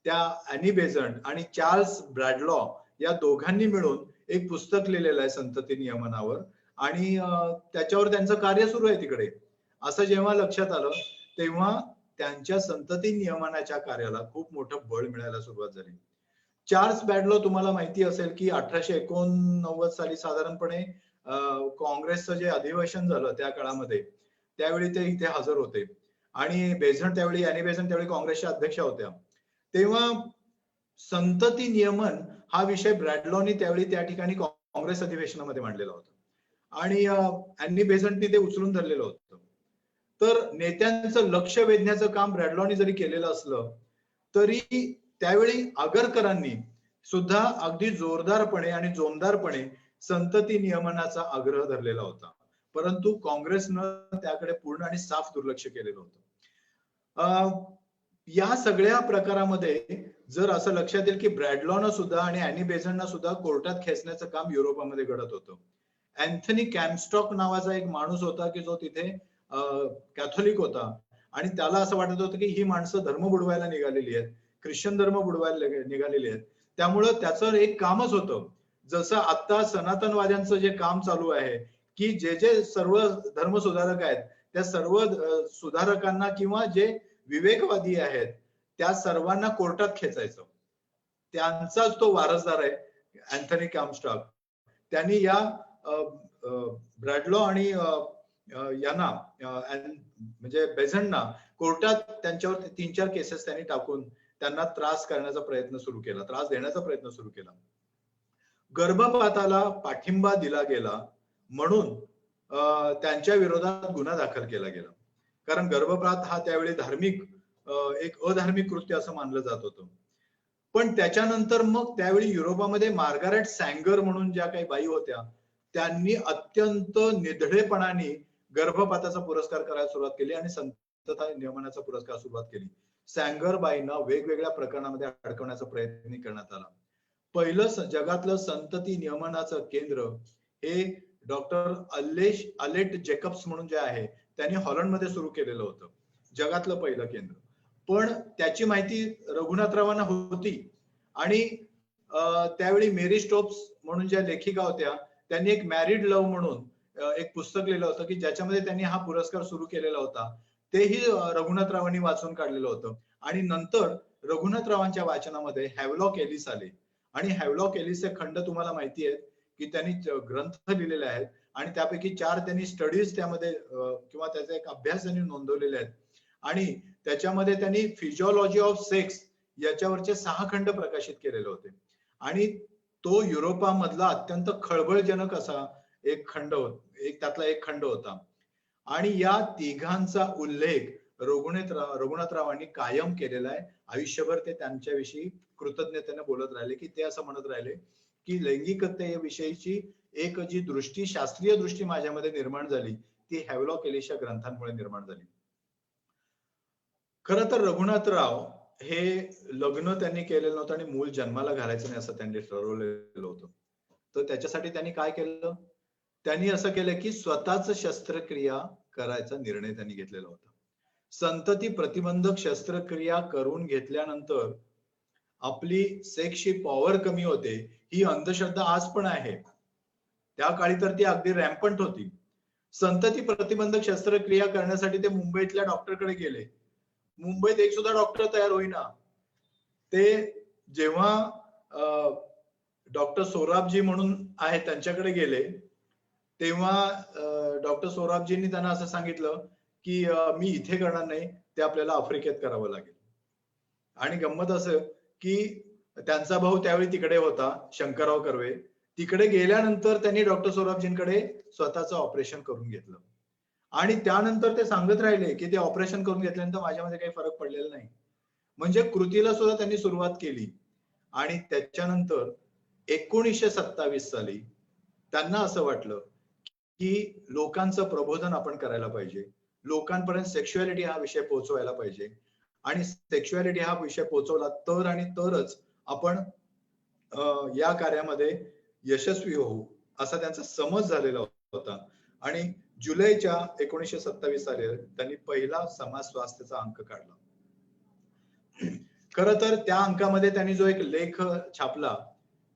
S4: त्या ॲनी बेझंट आणि चार्ल्स ब्रॅडलॉ या दोघांनी मिळून एक पुस्तक लिहिलेलं आहे संतती नियमनावर, आणि त्याच्यावर त्यांचं कार्य सुरू आहे तिकडे. असं जेव्हा लक्षात आलं तेव्हा त्यांच्या संतती नियमनाच्या कार्याला खूप मोठं बळ मिळायला सुरुवात झाली. चार्ल्स ब्रॅडलॉ तुम्हाला माहिती असेल की 1889 साली साधारणपणे काँग्रेसचं जे अधिवेशन झालं त्या काळामध्ये, त्यावेळी ते इथे हजर होते, आणि बेझंट त्यावेळी ॲनी बेझंट त्यावेळी काँग्रेसच्या अध्यक्षा होत्या. तेव्हा संतती नियमन हा विषय ब्रॅडलॉनी त्यावेळी त्या ठिकाणी काँग्रेस अधिवेशनामध्ये मांडलेला होता आणि अॅनी बेझंटनी ते उचलून धरलेलं होतं. तर नेत्यांचं लक्ष वेधण्याचं काम ब्रॅडलॉनी जरी केलेलं असलं तरी त्यावेळी आगरकरांनी सुद्धा अगदी जोरदारपणे आणि जोमदारपणे संतती नियमनाचा आग्रह धरलेला होता, परंतु काँग्रेसनं त्याकडे पूर्ण आणि साफ दुर्लक्ष केलेलं होतं. या सगळ्या प्रकारामध्ये जर असं लक्षात येईल की ब्रॅडलॉनं सुद्धा आणि अॅनी बेझंटना सुद्धा कोर्टात खेचण्याचं काम युरोपामध्ये घडत होतं. अँथनी कॅम्स्टॉक नावाचा एक माणूस होता की जो तिथे कॅथोलिक होता आणि त्याला असं वाटत होतं की ही माणसं धर्म बुडवायला निघालेली आहेत, ख्रिश्चन धर्म बुडवायला निघालेली आहेत. त्यामुळं त्याचं एक कामच होतं, जसं आता सनातनवाद्यांचं जे काम चालू आहे की जे सर्व धर्म सुधारक आहेत त्या सर्व सुधारकांना किंवा जे विवेकवादी आहेत त्या सर्वांना कोर्टात खेचायचं. त्यांचाच तो वारसदार आहे अँथनी कॅम्स्टॉक. त्यांनी या ब्रॅडलॉ आणि यांना म्हणजे बेझंटना कोर्टात त्यांच्यावर 3-4 केसेस त्यांनी टाकून त्यांना त्रास करण्याचा प्रयत्न सुरू केला, त्रास देण्याचा प्रयत्न सुरू केला. गर्भपाताला पाठिंबा दिला गेला म्हणून त्यांच्या विरोधात गुन्हा दाखल केला गेला, कारण गर्भपात हा त्यावेळी धार्मिक एक अधार्मिक कृत्य असं मानलं जात होतं. पण त्याच्यानंतर मग त्यावेळी युरोपामध्ये मार्गारेट सँगर म्हणून ज्या काही बाई होत्या त्यांनी अत्यंत निधडेपणाने गर्भपाताचा पुरस्कार करायला सुरुवात केली आणि संतता नियमनाचा पुरस्कार सुरुवात केली. सँगर बाईंना वेगवेगळ्या प्रकरणामध्ये अडकवण्याचा प्रयत्न करण्यात आला. पहिलं जगातलं संतती नियमनाचं केंद्र हे डॉक्टर अलेट जेकब्स म्हणून जे आहे त्यांनी हॉलंडमध्ये सुरू केलेलं होतं, जगातलं पहिलं केंद्र. पण त्याची माहिती रघुनाथरावांना होती आणि त्यावेळी मेरी स्टोप्स म्हणून ज्या लेखिका होत्या त्यांनी एक मॅरिड लव्ह म्हणून एक पुस्तक लिहिलं होतं की ज्याच्यामध्ये त्यांनी हा पुरस्कार सुरू केलेला होता. तेही रघुनाथरावांनी वाचून काढलेलं होतं. आणि नंतर रघुनाथरावांच्या वाचनामध्ये हॅवलॉक एलिस आले आणि हॅवलॉक एलिसचे खंड तुम्हाला माहिती आहेत की त्यांनी ग्रंथ लिहिलेले आहेत आणि त्यापैकी 4 त्यांनी स्टडीज त्यामध्ये किंवा त्याचा एक अभ्यास त्यांनी नोंदवलेले आहेत आणि त्याच्यामध्ये त्यांनी फिजिओलॉजी ऑफ सेक्स याच्यावरचे 6 खंड प्रकाशित केलेले होते आणि तो युरोपामधला अत्यंत खळबळजनक असा एक खंड त्यातला एक खंड होता. आणि या तिघांचा उल्लेख रघुनाथरावांनी कायम केलेला आहे. आयुष्यभर ते त्यांच्याविषयी कृतज्ञतेने बोलत राहिले की ते असं म्हणत राहिले की लैंगिकतेविषयीची एक जी दृष्टी, शास्त्रीय दृष्टी माझ्यामध्ये निर्माण झाली ती हॅवलॉक एलिसच्या ग्रंथांमुळे निर्माण झाली. खरं तर रघुनाथराव हे लग्न त्यांनी केलेलं नव्हतं आणि मूल जन्माला घालायचं नाही असं त्यांनी ठरवलेलं होतं. तर त्याच्यासाठी त्यांनी काय केलं, त्यांनी असं केलं की स्वतःच शस्त्रक्रिया करायचा निर्णय त्यांनी घेतलेला होता. संतती प्रतिबंधक शस्त्रक्रिया करून घेतल्यानंतर आपली सेक्सची पॉवर कमी होते ही अंधश्रद्धा आज पण आहे. त्या काळी तर ती अगदी रॅम्पंट होती. संतती प्रतिबंधक शस्त्रक्रिया करण्यासाठी ते मुंबईतल्या डॉक्टरकडे गेले. मुंबईत एक सुद्धा डॉक्टर तयार होईना. ते जेव्हा डॉक्टर सोराबजी म्हणून आहेत त्यांच्याकडे गेले तेव्हा डॉक्टर सोराबजींनी त्यांना असं सांगितलं की मी इथे करणार नाही, ते आपल्याला आफ्रिकेत करावं लागेल. आणि गंमत असं की त्यांचा भाऊ त्यावेळी तिकडे होता, शंकरराव कर्वे. तिकडे गेल्यानंतर त्यांनी डॉक्टर सोराबजींकडे स्वतःचं ऑपरेशन करून घेतलं आणि त्यानंतर ते सांगत राहिले की ते ऑपरेशन करून घेतल्यानंतर माझ्यामध्ये काही फरक पडलेला नाही. म्हणजे कृतीला सुद्धा त्यांनी सुरुवात केली. आणि त्याच्यानंतर 1927 साली त्यांना असं वाटलं की लोकांचं प्रबोधन आपण करायला पाहिजे, लोकांपर्यंत सेक्शुअलिटी हा विषय पोहोचवायला पाहिजे आणि सेक्शुअलिटी हा विषय पोहोचवला तर आणि तरच आपण या कार्यामध्ये यशस्वी होऊ असा त्यांचा समज झालेला होता. आणि जुलैच्या 1927 साली त्यांनी पहिला समाज स्वास्थ्याचा अंक काढला. खरं तर त्या अंकामध्ये त्यांनी जो एक लेख छापला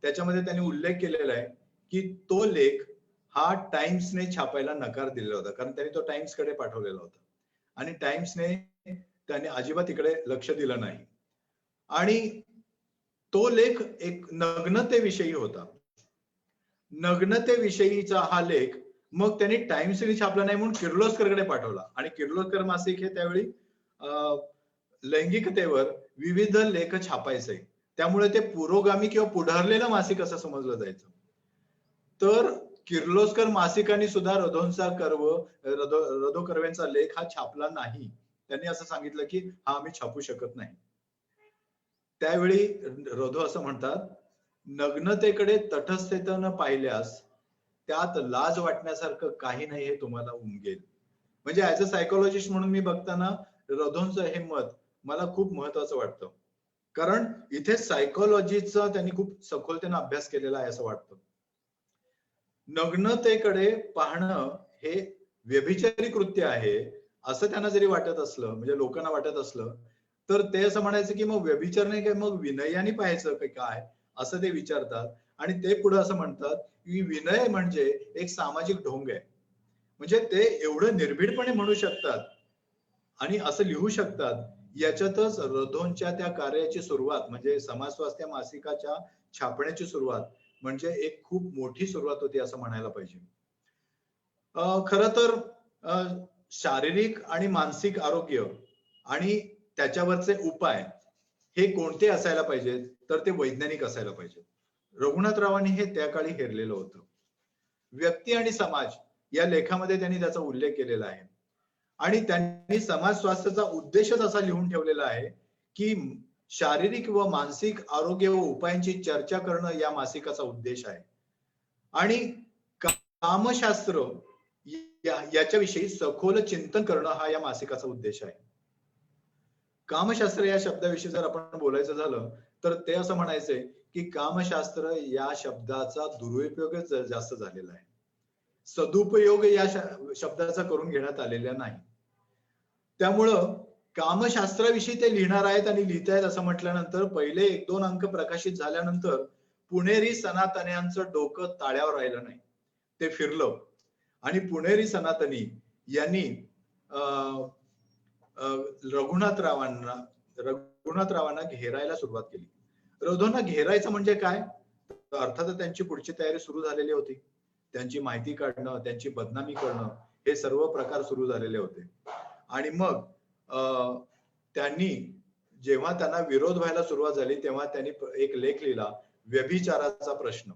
S4: त्याच्यामध्ये त्यांनी उल्लेख केलेला आहे की तो लेख हा टाइम्सने छापायला नकार दिलेला होता, कारण त्यांनी तो टाइम्सकडे पाठवलेला होता आणि टाइम्सने त्यांनी अजिबात तिकडे लक्ष दिलं नाही. आणि तो लेख एक नग्नतेविषयी होता. नग्नतेविषयीचा हा लेख मग त्यांनी टाइम्सने छापला नाही म्हणून किर्लोस्करकडे पाठवला आणि किर्लोस्कर मासिक हे त्यावेळी लैंगिकतेवर विविध लेख छापायचे त्यामुळे ते पुरोगामी किंवा पुढारलेलं मासिक असं समजलं जायचं. तर किर्लोस्कर मासिकाने सुद्धा रधोंचा रधो कर्वेंचा लेख हा छापला नाही. त्यांनी असं सांगितलं की हा आम्ही छापू शकत नाही. त्यावेळी रधो असं म्हणतात, नग्नतेकडे तटस्थतेनं पाहिल्यास त्यात लाज वाटण्यासारखं काही नाही हे तुम्हाला उमगेल. म्हणजे ऍज अ सायकोलॉजिस्ट म्हणून मी बघताना रधोंचं हे मत मला खूप महत्वाचं वाटतं. कारण इथे सायकोलॉजीचा त्यांनी खूप सखोलतेनं अभ्यास केलेला आहे असं वाटतं. नग्नतेकडे पाहणं हे व्यभिचारी कृत्य आहे असं त्यांना जरी वाटत असलं, म्हणजे लोकांना वाटत असलं, तर ते असं म्हणायचं की मग व्यभिचार नाही काय, मग विनयाने पाहायचं काय असं ते विचारतात. आणि ते पुढे असं म्हणतात की विनय म्हणजे एक सामाजिक ढोंग आहे. म्हणजे ते एवढं निर्भीडपणे म्हणू शकतात आणि असं लिहू शकतात. याच्यातच रधोंच्या त्या कार्याची सुरुवात म्हणजे समाज स्वास्थ्य मासिकाच्या छापण्याची सुरुवात म्हणजे एक खूप मोठी सुरुवात होती असं म्हणायला पाहिजे. खरं तर शारीरिक आणि मानसिक आरोग्य आणि त्याच्यावरचे उपाय हे कोणते असायला पाहिजेत, तर ते वैज्ञानिक असायला पाहिजेत. रघुनाथरावांनी हे त्या काळी हेरलेलं होतं. व्यक्ती आणि समाज या लेखामध्ये त्यांनी त्याचा उल्लेख केलेला आहे. आणि त्यांनी समाज स्वास्थ्याचा उद्देशच असा लिहून ठेवलेला आहे की शारीरिक व मानसिक आरोग्य व उपायांची चर्चा करणं या मासिकाचा उद्देश आहे. आणि कामशास्त्र याच्याविषयी सखोल चिंतन करणं हा या मासिकाचा उद्देश आहे. कामशास्त्र या शब्दाविषयी जर आपण बोलायचं झालं तर ते असं म्हणायचंय की कामशास्त्र या शब्दाचा दुरुपयोगच जास्त झालेला आहे. सदुपयोग या शब्दाचा करून घेण्यात आलेला नाही. त्यामुळं कामशास्त्राविषयी ते लिहिणार आहेत आणि लिहितायत असं म्हटल्यानंतर पहिले 1-2 अंक प्रकाशित झाल्यानंतर पुणेरी सनातन्यांचं डोकं ताळ्यावर राहिलं नाही. ते फिरलं आणि पुणेरी सनातनी यांनी रघुनाथरावांना घेरायला सुरुवात केली. रधोंना घेरायचं म्हणजे काय, अर्थातच त्यांची पुढची तयारी सुरू झालेली होती. त्यांची माहिती काढणं, त्यांची बदनामी करणं हे सर्व प्रकार सुरू झालेले होते. आणि मग त्यांनी जेव्हा त्यांना विरोध व्हायला सुरुवात झाली तेव्हा त्यांनी एक लेख लिहिला, व्यभिचाराचा प्रश्न.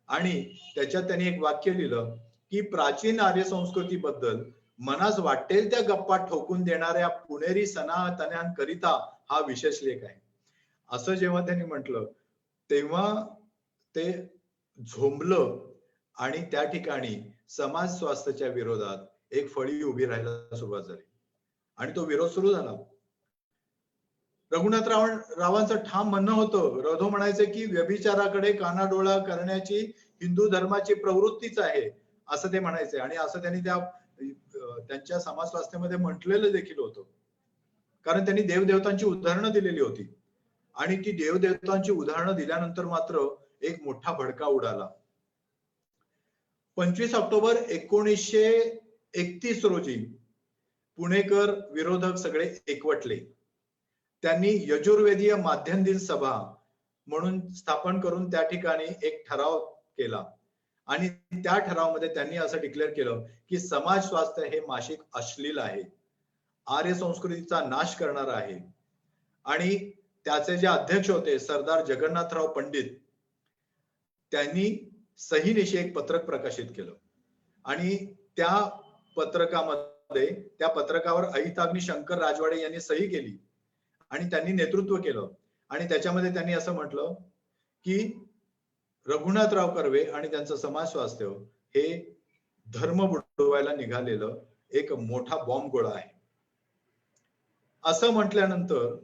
S4: आणि त्याच्यात त्यांनी एक वाक्य लिहिलं की प्राचीन आर्य संस्कृतीबद्दल मनास वाटेल त्या गप्पा ठोकून देणाऱ्या पुणेरी सनातन्यांकरिता हा विशेष लेख आहे. असं जेव्हा त्यांनी म्हटलं तेव्हा ते झोंबलं आणि त्या ठिकाणी समाज स्वास्थ्याच्या विरोधात एक फळी उभी राहायला सुरुवात झाली आणि तो विरोध सुरू झाला. रघुनाथरावांचं ठाम म्हणणं होतं, रधो म्हणायचे की व्यभिचाराकडे कानाडोळा करण्याची हिंदू धर्माची प्रवृत्तीच आहे असं ते म्हणायचे. आणि असं त्यांनी त्यांच्या समाज स्वास्थ्यामध्ये म्हटलेलं देखील होतं. कारण त्यांनी देवदेवतांची उदाहरणं दिलेली होती आणि ती देवदेवतांची उदाहरणं दिल्यानंतर मात्र एक मोठा भडका उडाला. 25 ऑक्टोबर 1931 रोजी पुणेकर विरोधक सगळे एकवटले. त्यांनी यजुर्वेदीय माध्यम दिन सभा म्हणून स्थापन करून त्या ठिकाणी एक ठराव केला आणि त्या ठरावामध्ये त्यांनी असं डिक्लेअर केलं की समाज स्वास्थ्य हे मासिक अश्लील आहे, आर्य संस्कृतीचा नाश करणार आहे. आणि त्याचे जे अध्यक्ष होते सरदार जगन्नाथराव पंडित, त्यांनी सहीनिशी एक पत्रक प्रकाशित केलं आणि त्या पत्रकावर अहिताग्नी शंकर राजवाडे यांनी सही केली आणि त्यांनी नेतृत्व केलं. आणि त्याच्यामध्ये त्यांनी असं म्हटलं की रघुनाथराव कर्वे आणि त्यांचं समाज स्वास्थ्य हे धर्म बुडवायला निघालेलं एक मोठा बॉम्ब गोळा आहे. असं म्हटल्यानंतर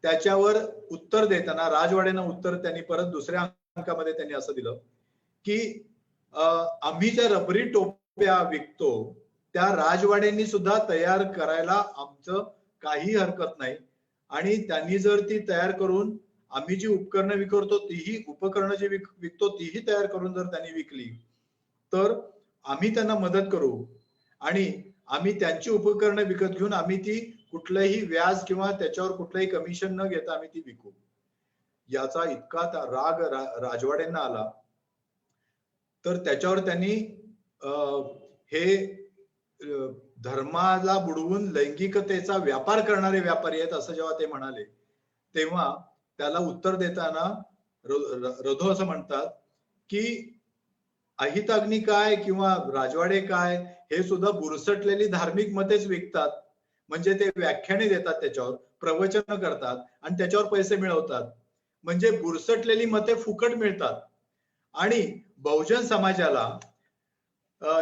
S4: त्याच्यावर उत्तर देताना राजवाडेनं उत्तर त्यांनी परत दुसऱ्या अंकामध्ये त्यांनी असं दिलं की आम्ही ज्या रबरी टोप्या विकतो त्या राजवाड्यांनी सुद्धा तयार करायला आमचं काही हरकत नाही. आणि त्यांनी जर ती तयार करून आम्ही जी उपकरणं विकतो तीही उपकरणं जी विकतो तीही तयार करून जर त्यांनी विकली तर आम्ही त्यांना मदत करू आणि आम्ही त्यांची उपकरणं विकत घेऊन आम्ही ती कुठलंही व्याज किंवा त्याच्यावर कुठलंही कमिशन न घेता आम्ही ती विकू. याचा इतका राग राजवाड्यांना आला तर त्याच्यावर त्यांनी हे धर्माला बुडवून लैंगिकतेचा व्यापार करणारे व्यापारी आहेत असं जेव्हा ते म्हणाले तेव्हा त्याला उत्तर देताना रधो असं म्हणतात की अहिताग्नी काय किंवा राजवाडे काय हे सुद्धा बुरसटलेली धार्मिक मतेच विकतात. म्हणजे ते व्याख्याने देतात, त्याच्यावर प्रवचन करतात आणि त्याच्यावर पैसे मिळवतात. म्हणजे बुरसटलेली मते फुकट मिळतात आणि बहुजन समाजाला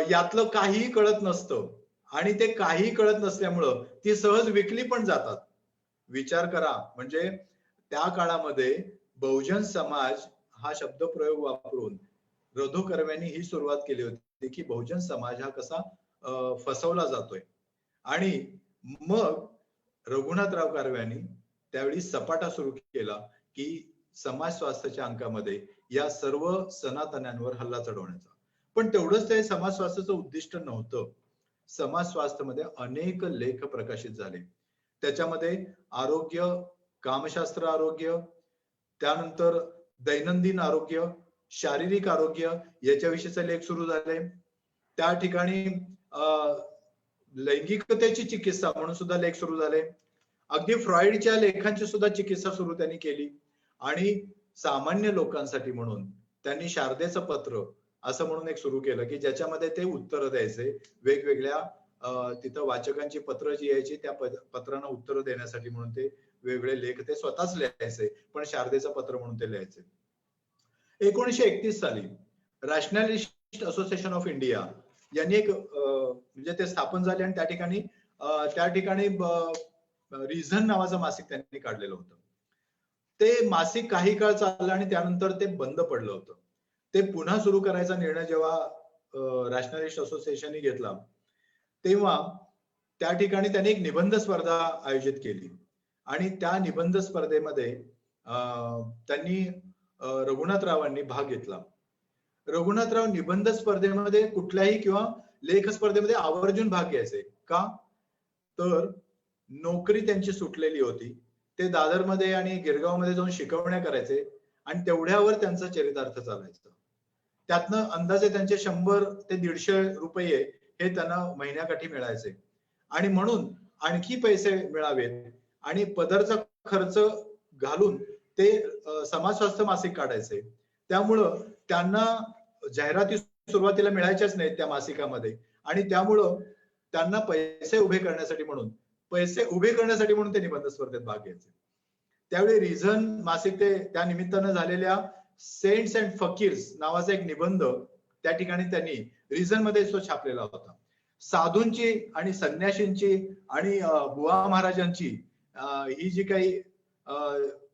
S4: यातलं काहीही कळत नसतं आणि ते काहीही कळत नसल्यामुळं ती सहज विकली पण जातात. विचार करा, म्हणजे त्या काळामध्ये बहुजन समाज हा शब्दप्रयोग वापरून रधो कर्व्यांनी ही सुरुवात केली होती की बहुजन समाज हा कसा फसवला जातोय. आणि मग रघुनाथराव कर्व्यांनी त्यावेळी सपाटा सुरू केला की समाज स्वास्थ्याच्या अंकामध्ये या सर्व सनातन्यांवर हल्ला चढवण्याचा. पण तेवढंच ते समाज स्वास्थ्याचं उद्दिष्ट नव्हतं. समाज स्वास्थ्यामध्ये अनेक लेख प्रकाशित झाले. त्याच्यामध्ये आरोग्य, कामशास्त्र आरोग्य, त्यानंतर दैनंदिन आरोग्य, शारीरिक आरोग्य याच्याविषयीचे लेख सुरू झाले. त्या ठिकाणी लैंगिकतेची चिकित्सा म्हणून सुद्धा लेख सुरू झाले. अगदी फ्रॉइडच्या लेखांची सुद्धा चिकित्सा सुरू त्यांनी केली. आणि सामान्य लोकांसाठी म्हणून त्यांनी शारदेचं पत्र असं म्हणून एक सुरू केलं की ज्याच्यामध्ये ते उत्तर द्यायचे. वेगवेगळ्या तिथं वाचकांची पत्र जी यायची त्या पत्रांना उत्तर देण्यासाठी म्हणून ते वेगवेगळे लेख ते स्वतःच लिहायचे, पण शारदेचं पत्र म्हणून ते लिहायचे. 1931 साली रॅशनलिस्ट असोसिएशन ऑफ इंडिया यांनी एक म्हणजे ते स्थापन झाले आणि त्या ठिकाणी रिझन नावाचं मासिक त्यांनी काढलेलं होतं. ते मासिक काही काळ चाललं आणि त्यानंतर ते बंद पडलं होतं. ते पुन्हा सुरू करायचा निर्णय जेव्हा रॅशनलिस्ट असोसिएशनने घेतला तेव्हा त्या ठिकाणी त्यांनी एक निबंध स्पर्धा आयोजित केली आणि त्या निबंध स्पर्धेमध्ये त्यांनी रघुनाथरावांनी भाग घेतला. रघुनाथराव निबंध स्पर्धेमध्ये कुठल्याही किंवा लेख स्पर्धेमध्ये आवर्जून भाग घ्यायचे. का? तर नोकरी त्यांची सुटलेली होती. ते दादरमध्ये आणि गिरगावमध्ये जाऊन शिकवण्या करायचे आणि तेवढ्यावर त्यांचा चरितार्थ चालायचा. त्यातनं अंदाजे त्यांचे 100 ते 150 रुपये हे त्यांना महिन्याकाठी मिळायचे. आणि म्हणून आणखी पैसे मिळावेत आणि पदरचा खर्च घालून ते समाज स्वास्थ्य मासिक काढायचे. त्यामुळं त्यांना जाहिराती सुरुवातीला मिळायच्याच नाहीत त्या मासिकामध्ये आणि त्यामुळं त्यांना पैसे उभे करण्यासाठी म्हणून ते निबंध स्पर्धेत भाग घ्यायचे. त्यावेळी रिझन मासिक ते त्या निमित्तानं झालेल्या सेंट्स अँड फकीर्स नावाचा एक निबंध त्या ठिकाणी त्यांनी रिझन मध्ये तो छापलेला होता. साधूंची आणि संन्याशींची आणि बुवा महाराजांची ही जी काही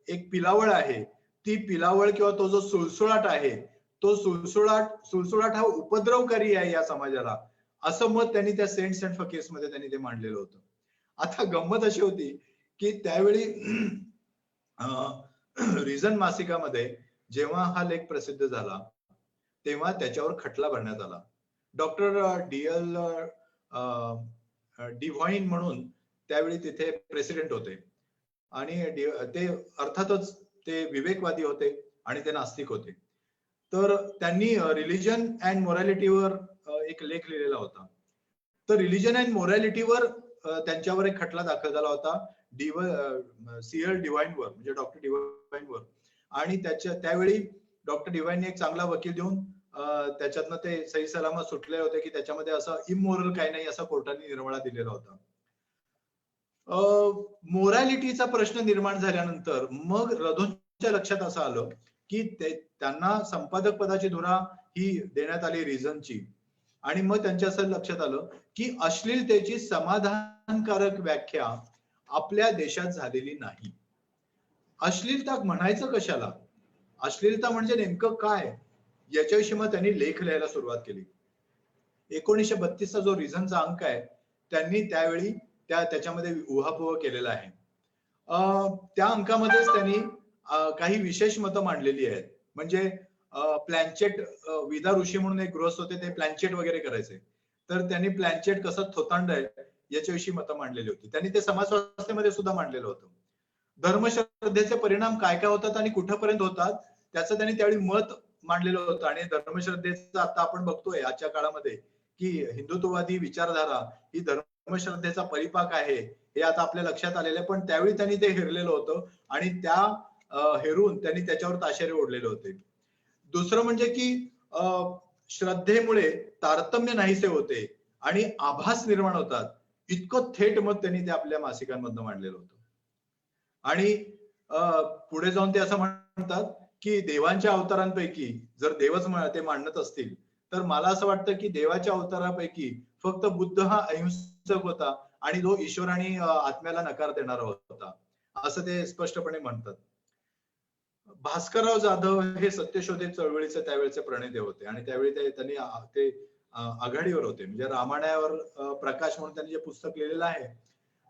S4: एक पिलावळ आहे, ती पिलावळ किंवा तो जो सुळसुळाट आहे, तो सुळसुळाट हा उपद्रवकारी आहे या समाजाला, असं मत त्यांनी त्या सेंट्स अँड फकीर्स मध्ये त्यांनी ते मांडलेलं होतं. आता गंमत अशी होती की त्यावेळी रिझन मासिकामध्ये जेव्हा हा लेख प्रसिद्ध झाला तेव्हा त्याच्यावर खटला भरण्यात आला. डॉक्टर DL डिव्हाइन म्हणून त्यावेळी तिथे प्रेसिडेंट होते आणि ते अर्थातच ते विवेकवादी होते आणि ते नास्तिक होते. तर त्यांनी रिलिजन अँड मोरॅलिटीवर एक लेख लिहिलेला होता. तर रिलिजन अँड मोरॅलिटीवर त्यांच्यावर एक खटला दाखल झाला होता CL डिव्हाइनवर, म्हणजे डॉक्टर डिव्हाइनवर. आणि त्यावेळी डॉक्टर डिव्हाइनने एक चांगला वकील देऊन त्याच्यातनं ते सही सलामत सुटले होते की त्याच्यामध्ये असं इमोरल काही नाही असा कोर्टाने निर्वाळा दिलेला होता. मोरॅलिटीचा प्रश्न निर्माण झाल्यानंतर मग रधोंच्या लक्षात असं आलं की त्यांना संपादक पदाची धुरा ही देण्यात आली रिझनची. आणि मग त्यांच्या असं लक्षात आलं की अश्लीलतेची समाधानकारक व्याख्या आपल्या देशात झालेली नाही. अश्लीलता म्हणायचं कशाला, अश्लीलता म्हणजे नेमकं काय, याच्याविषयी मग त्यांनी लेख लिहायला सुरुवात केली. 1932 चा जो रिझनचा अंक आहे त्यांनी त्यावेळी त्याच्यामध्ये उहापोह केलेला आहे. त्या अंकामध्येच त्यांनी काही विशेष मतं मांडलेली आहेत. म्हणजे प्लॅनचेट, विदा ऋषी म्हणून एक गृहस्थ होते, ते प्लॅनचेट वगैरे करायचे. तर त्यांनी प्लॅनचेट कसं थोतांड आहे याच्याविषयी मतं मांडलेली होती. त्यांनी ते समाज स्वास्थ्यामध्ये सुद्धा मांडलेलं होतं. धर्मश्रद्धेचे परिणाम काय काय होतात आणि कुठपर्यंत होतात त्याचं त्यांनी त्यावेळी मत मांडलेलं होतं. आणि धर्मश्रद्धेचं आता आपण बघतोय आजच्या काळामध्ये की हिंदुत्ववादी विचारधारा ही धर्मश्रद्धेचा परिपाक आहे हे आता आपल्या लक्षात आलेलं आहे. पण त्यावेळी त्यांनी ते हेरलेलं होतं आणि त्या हेरून त्यांनी त्याच्यावर ताशेरे ओढलेले होते. दुसरं म्हणजे की श्रद्धेमुळे तारतम्य नाहीसे होते आणि आभास निर्माण होतात, इतकं थेट मत त्यांनी ते आपल्या मासिकांमधनं मांडलेलं होतं. आणि पुढे जाऊन ते असं म्हणतात की देवांच्या अवतारांपैकी जर देवच ते मांडत असतील तर मला असं वाटतं की देवाच्या अवतारापैकी फक्त बुद्ध हा अहिंसक होता आणि तो ईश्वर आणि आत्म्याला नकार देणारा होता, असं ते स्पष्टपणे म्हणतात. भास्करराव जाधव हे सत्यशोधक चळवळीचे त्यावेळेचे प्रणेते होते आणि त्यावेळी त्यांनी ते आघाडीवर होते. म्हणजे रामायणावर प्रकाश म्हणून त्यांनी जे पुस्तक लिहिलेलं आहे,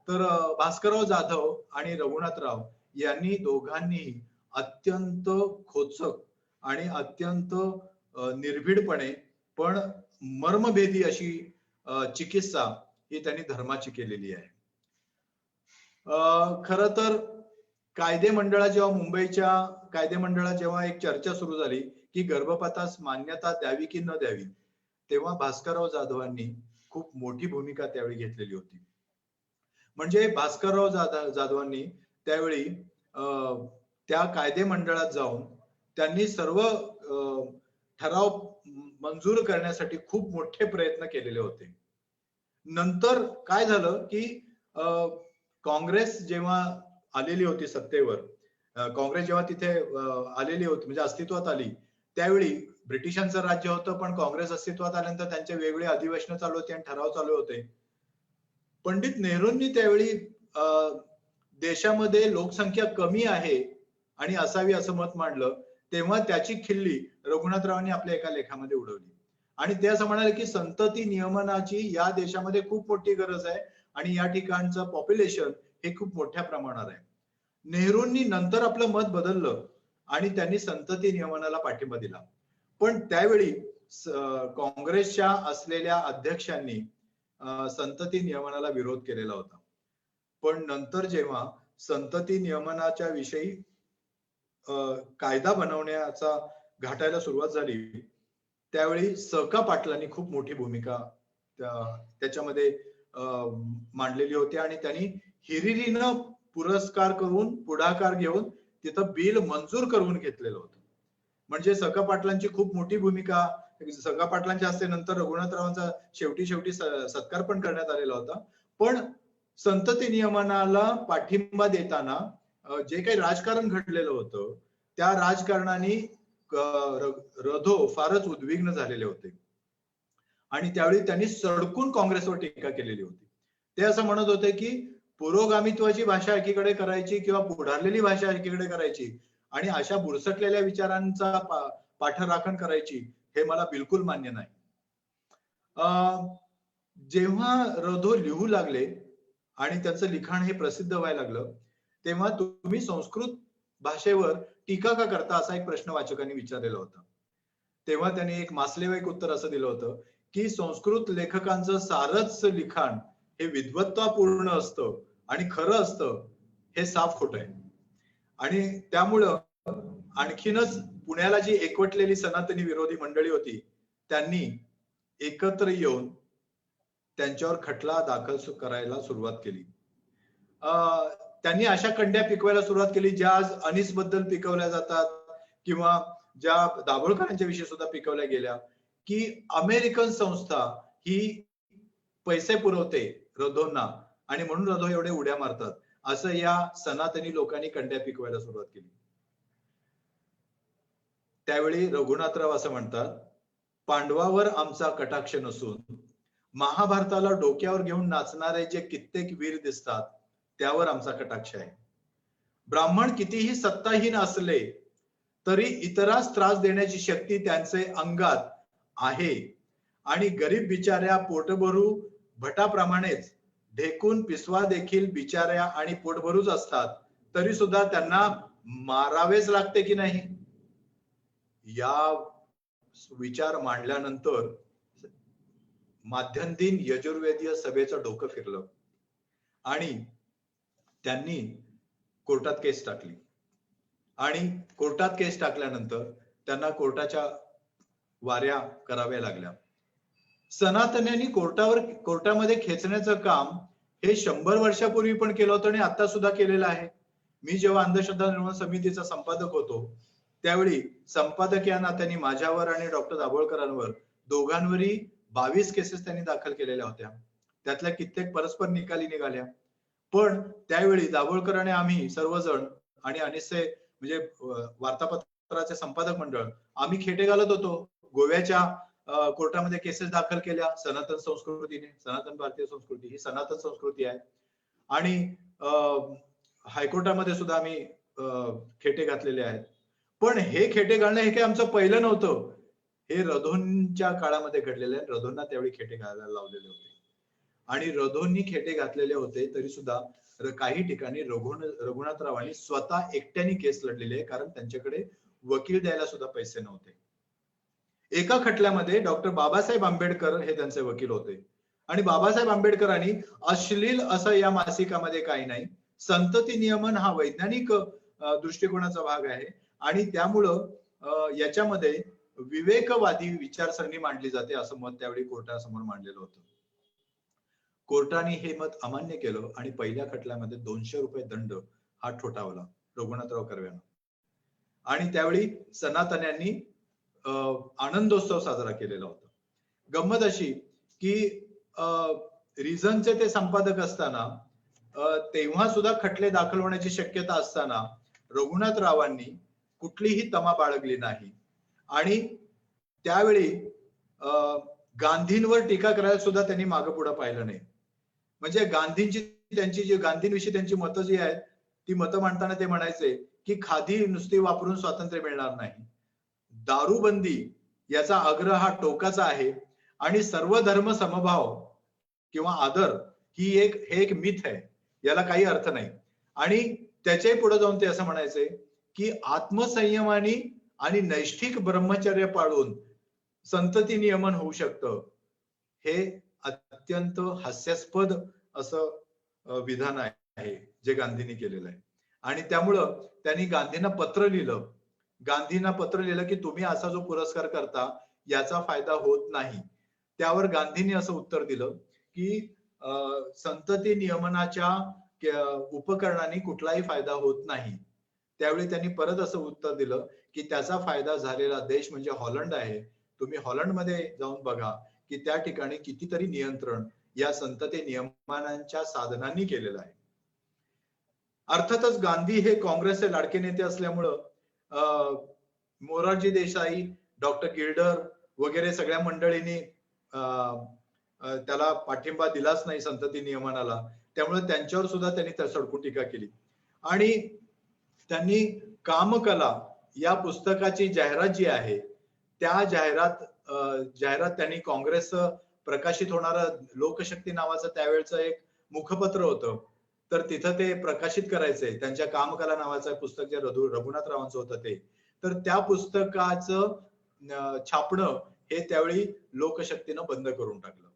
S4: तर भास्करराव जाधव आणि रघुनाथराव यांनी दोघांनी अत्यंत खोचक आणि अत्यंत निर्भीडपणे पण मर्मभेदी अशी चिकित्सा ही त्यांनी धर्माची केलेली आहे. खर तर कायदे मंडळात जेव्हा मुंबईच्या कायदे मंडळात जेव्हा एक चर्चा सुरू झाली की गर्भपातास मान्यता द्यावी की न द्यावी, तेव्हा भास्करराव जाधवांनी खूप मोठी भूमिका त्यावेळी घेतलेली होती. म्हणजे भास्करराव जाधवांनी त्यावेळी त्या कायदे मंडळात जाऊन त्यांनी सर्व ठराव मंजूर करण्यासाठी खूप मोठे प्रयत्न केलेले होते. नंतर काय झालं की काँग्रेस जेव्हा आलेली होती सत्तेवर, काँग्रेस जेव्हा तिथे आलेली होती म्हणजे अस्तित्वात आली, त्यावेळी ब्रिटिशांचं राज्य होतं पण काँग्रेस अस्तित्वात आल्यानंतर त्यांचे वेगवेगळे अधिवेशनं चालू होते आणि ठराव चालू होते. पंडित नेहरूंनी त्यावेळी देशामध्ये लोकसंख्या कमी आहे आणि असावी असं मत मांडलं, तेव्हा त्याची खिल्ली रघुनाथरावांनी आपल्या एका लेखामध्ये उडवली आणि ते असं म्हणाले की संतती नियमनाची या देशामध्ये खूप मोठी गरज आहे आणि या ठिकाणचं पॉप्युलेशन हे खूप मोठ्या प्रमाणात आहे. नेहरूंनी नंतर आपलं मत बदललं आणि त्यांनी संतती नियमनाला पाठिंबा दिला, पण त्यावेळी काँग्रेसच्या असलेल्या अध्यक्षांनी संतती नियमनाला विरोध केलेला होता. पण नंतर जेव्हा संतती नियमनाच्या विषयी कायदा बनवण्याचा घाटायला सुरुवात झाली, त्यावेळी स.का. पाटलांनी खूप मोठी भूमिका त्याच्यामध्ये मांडलेली होती आणि त्यांनी हिरिरीनं पुरस्कार करून पुढाकार घेऊन तिथं बिल मंजूर करून घेतलेलं होतं. म्हणजे स.का. पाटलांची खूप मोठी भूमिका, स.का. पाटलांच्या हस्ते नंतर रघुनाथरावांचा शेवटी सत्कार पण करण्यात आलेला होता. पण संतती नियमनाला पाठिंबा देताना जे काही राजकारण घडलेलं होतं त्या राजकारणाने रधो फारच उद्विग्न झालेले होते आणि त्यावेळी त्यांनी सडकून काँग्रेसवर टीका केलेली होती. ते असं म्हणत होते की पुरोगामित्वाची भाषा एकीकडे करायची किंवा पुढारलेली भाषा एकीकडे करायची आणि अशा बुरसटलेल्या विचारांचा पाठराखण करायची, हे मला बिलकुल मान्य नाही. जेव्हा रधो लिहू लागले आणि त्याचं लिखाण हे प्रसिद्ध व्हायला लागलं, तेव्हा तुम्ही संस्कृत भाषेवर टीका का करता असा एक प्रश्न वाचकांनी विचारलेला होता. तेव्हा त्यांनी एक मासलेवाईक उत्तर असं दिलं होतं की संस्कृत लेखकांचं सारच लिखाण हे विद्वत्तापूर्ण असतं आणि खरं असतं हे साफ खोटं आहे. आणि त्यामुळं आणखीनच पुण्याला जी एकवटलेली सनातनी विरोधी मंडळी होती त्यांनी एकत्र येऊन त्यांच्यावर खटला दाखल करायला सुरुवात केली. त्यांनी अशा कंड्या पिकवायला सुरुवात केली ज्या आज अनिस बद्दल पिकवल्या जातात किंवा ज्या दाभोळकरांच्या विषयी सुद्धा पिकवल्या गेल्या, की अमेरिकन संस्था ही पैसे पुरवते रधोंना आणि म्हणून रधो एवढे उड्या मारतात, असं या सनातनी लोकांनी कंड्या पिकवायला सुरुवात केली. त्यावेळी रघुनाथराव असं म्हणतात, पांडवावर आमचा कटाक्ष नसून महाभारताला डोक्यावर घेऊन नाचणारे जे कित्येक वीर दिसतात त्यावर आमचा कटाक्ष आहे. ब्राह्मण कितीही सत्ताहीन असले तरी इतरांस त्रास देण्याची शक्ती त्यांचे अंगात आहे आणि गरीब बिचाऱ्या पोटभरू भटाप्रमाणेच ढेकून पिसवा देखील बिचाऱ्या आणि पोटभरूच असतात, तरी सुद्धा त्यांना मारावेच लागते की नाही. या विचार मांडल्यानंतर माध्यंदिन यजुर्वेदीय सभेचं डोकं फिरलं आणि त्यांनी कोर्टात केस टाकली आणि कोर्टात केस टाकल्यानंतर त्यांना कोर्टाच्या वाऱ्या कराव्या लागल्या. सनातन्यांनी कोर्टामध्ये खेचण्याचं काम हे 100 वर्षापूर्वी पण केलं होतं आणि आता सुद्धा केलेलं आहे. मी जेव्हा अंधश्रद्धा निर्मूलन समितीचा संपादक होतो त्यावेळी संपादक या नात्याने माझ्यावर आणि डॉक्टर दाभोळकरांवर दोघांवरही 22 केसेस त्यांनी दाखल केलेल्या होत्या. त्यातल्या कित्येक परस्पर निकाली निघाल्या. पण त्यावेळी दाभोळकर आणि आम्ही सर्वजण आणि अनिसे म्हणजे वार्तापत्राचे संपादक मंडळ आम्ही खेटे घालत होतो. गोव्याच्या कोर्टामध्ये केसेस दाखल केल्या सनातन संस्कृतीने. सनातन भारतीय संस्कृती ही सनातन संस्कृती आहे. आणि हायकोर्टामध्ये सुद्धा आम्ही खेटे घातलेले आहेत. पण हे खेटे घालणं हे काही आमचं पहिलं नव्हतं. हे रधोंच्या काळामध्ये घडलेले आहे. रधोंना त्यावेळी खेटे घालायला लावलेले होते आणि रधोंनी खेटे घातलेले होते तरी सुद्धा काही ठिकाणी रघुनाथरावांनी स्वतः एकट्याने केस लढलेली आहे, कारण त्यांच्याकडे वकील द्यायला सुद्धा पैसे नव्हते. एका खटल्यामध्ये डॉक्टर बाबासाहेब आंबेडकर हे त्यांचे वकील होते आणि बाबासाहेब आंबेडकरांनी अश्लील असं या मासिकामध्ये काही नाही, संतती नियमन हा वैज्ञानिक दृष्टिकोनाचा भाग आहे आणि त्यामुळं याच्यामध्ये विवेकवादी विचारसरणी मांडली जाते असं मत त्यावेळी कोर्टासमोर मांडलेलं होतं. कोर्टाने हे मत अमान्य केलं आणि पहिल्या खटल्यामध्ये 200 रुपये दंड हा ठोठावला रघुनाथराव कर्व्यांना. आणि त्यावेळी सनातन्यांनी आनंदोत्सव साजरा केलेला होता. गंमत अशी की रिझनचे ते संपादक असताना तेव्हा सुद्धा खटले दाखल होण्याची शक्यता असताना रघुनाथरावांनी कुठलीही तमा बाळगली नाही आणि त्यावेळी गांधींवर टीका करायला सुद्धा त्यांनी मागे पुढे पाहिलं नाही. म्हणजे गांधींची त्यांची जी गांधींविषयी त्यांची मतं जी आहेत ती मतं मांडताना ते म्हणायचे की खादी नुसती वापरून स्वातंत्र्य मिळणार नाही, दारूबंदी याचा आग्रह हा टोकाचा आहे आणि सर्व धर्म समभाव किंवा आदर ही एक मिथ आहे, याला काही अर्थ नाही. आणि त्याच्याही पुढे जाऊन ते असं म्हणायचे की आत्मसंयमाने आणि नैष्ठिक ब्रह्मचर्य पाळून संतती नियमन होऊ शकतं. हे अत्यंत हास्यास्पद असं विधान आहे जे गांधींनी केलेलं आहे. आणि त्यामुळं त्यांनी गांधींना पत्र लिहिलं की तुम्ही असा जो पुरस्कार करता याचा फायदा होत नाही. त्यावर गांधींनी असं उत्तर दिलं की संतती नियमनाच्या उपकरणांनी कुठलाही फायदा होत नाही. त्यावेळी त्यांनी परत असं उत्तर दिलं की त्याचा फायदा झालेला देश म्हणजे हॉलंड आहे. तुम्ही हॉलंडमध्ये जाऊन बघा की त्या ठिकाणी कितीतरी नियंत्रण या संतती नियमनांच्या साधनांनी केलेलं आहे. अर्थातच गांधी हे काँग्रेसचे लाडके नेते असल्यामुळं मोरारजी देसाई, डॉक्टर गिल्डर वगैरे सगळ्या मंडळींनी त्याला पाठिंबा दिलाच नाही संतती नियमनाला. त्यामुळे त्यांच्यावर सुद्धा त्यांनी सडकून टीका केली आणि त्यांनी कामकला या पुस्तकाची जाहिरात जी आहे त्या जाहिरात त्यांनी काँग्रेस प्रकाशित होणारं लोकशक्ती नावाचं त्यावेळचं एक मुखपत्र होतं, तर तिथं ते प्रकाशित करायचंय. त्यांच्या कामकला नावाचं पुस्तक जे रघुनाथरावांचं होतं ते, तर त्या पुस्तकाचं छापणं हे त्यावेळी लोकशक्तीनं बंद करून टाकलं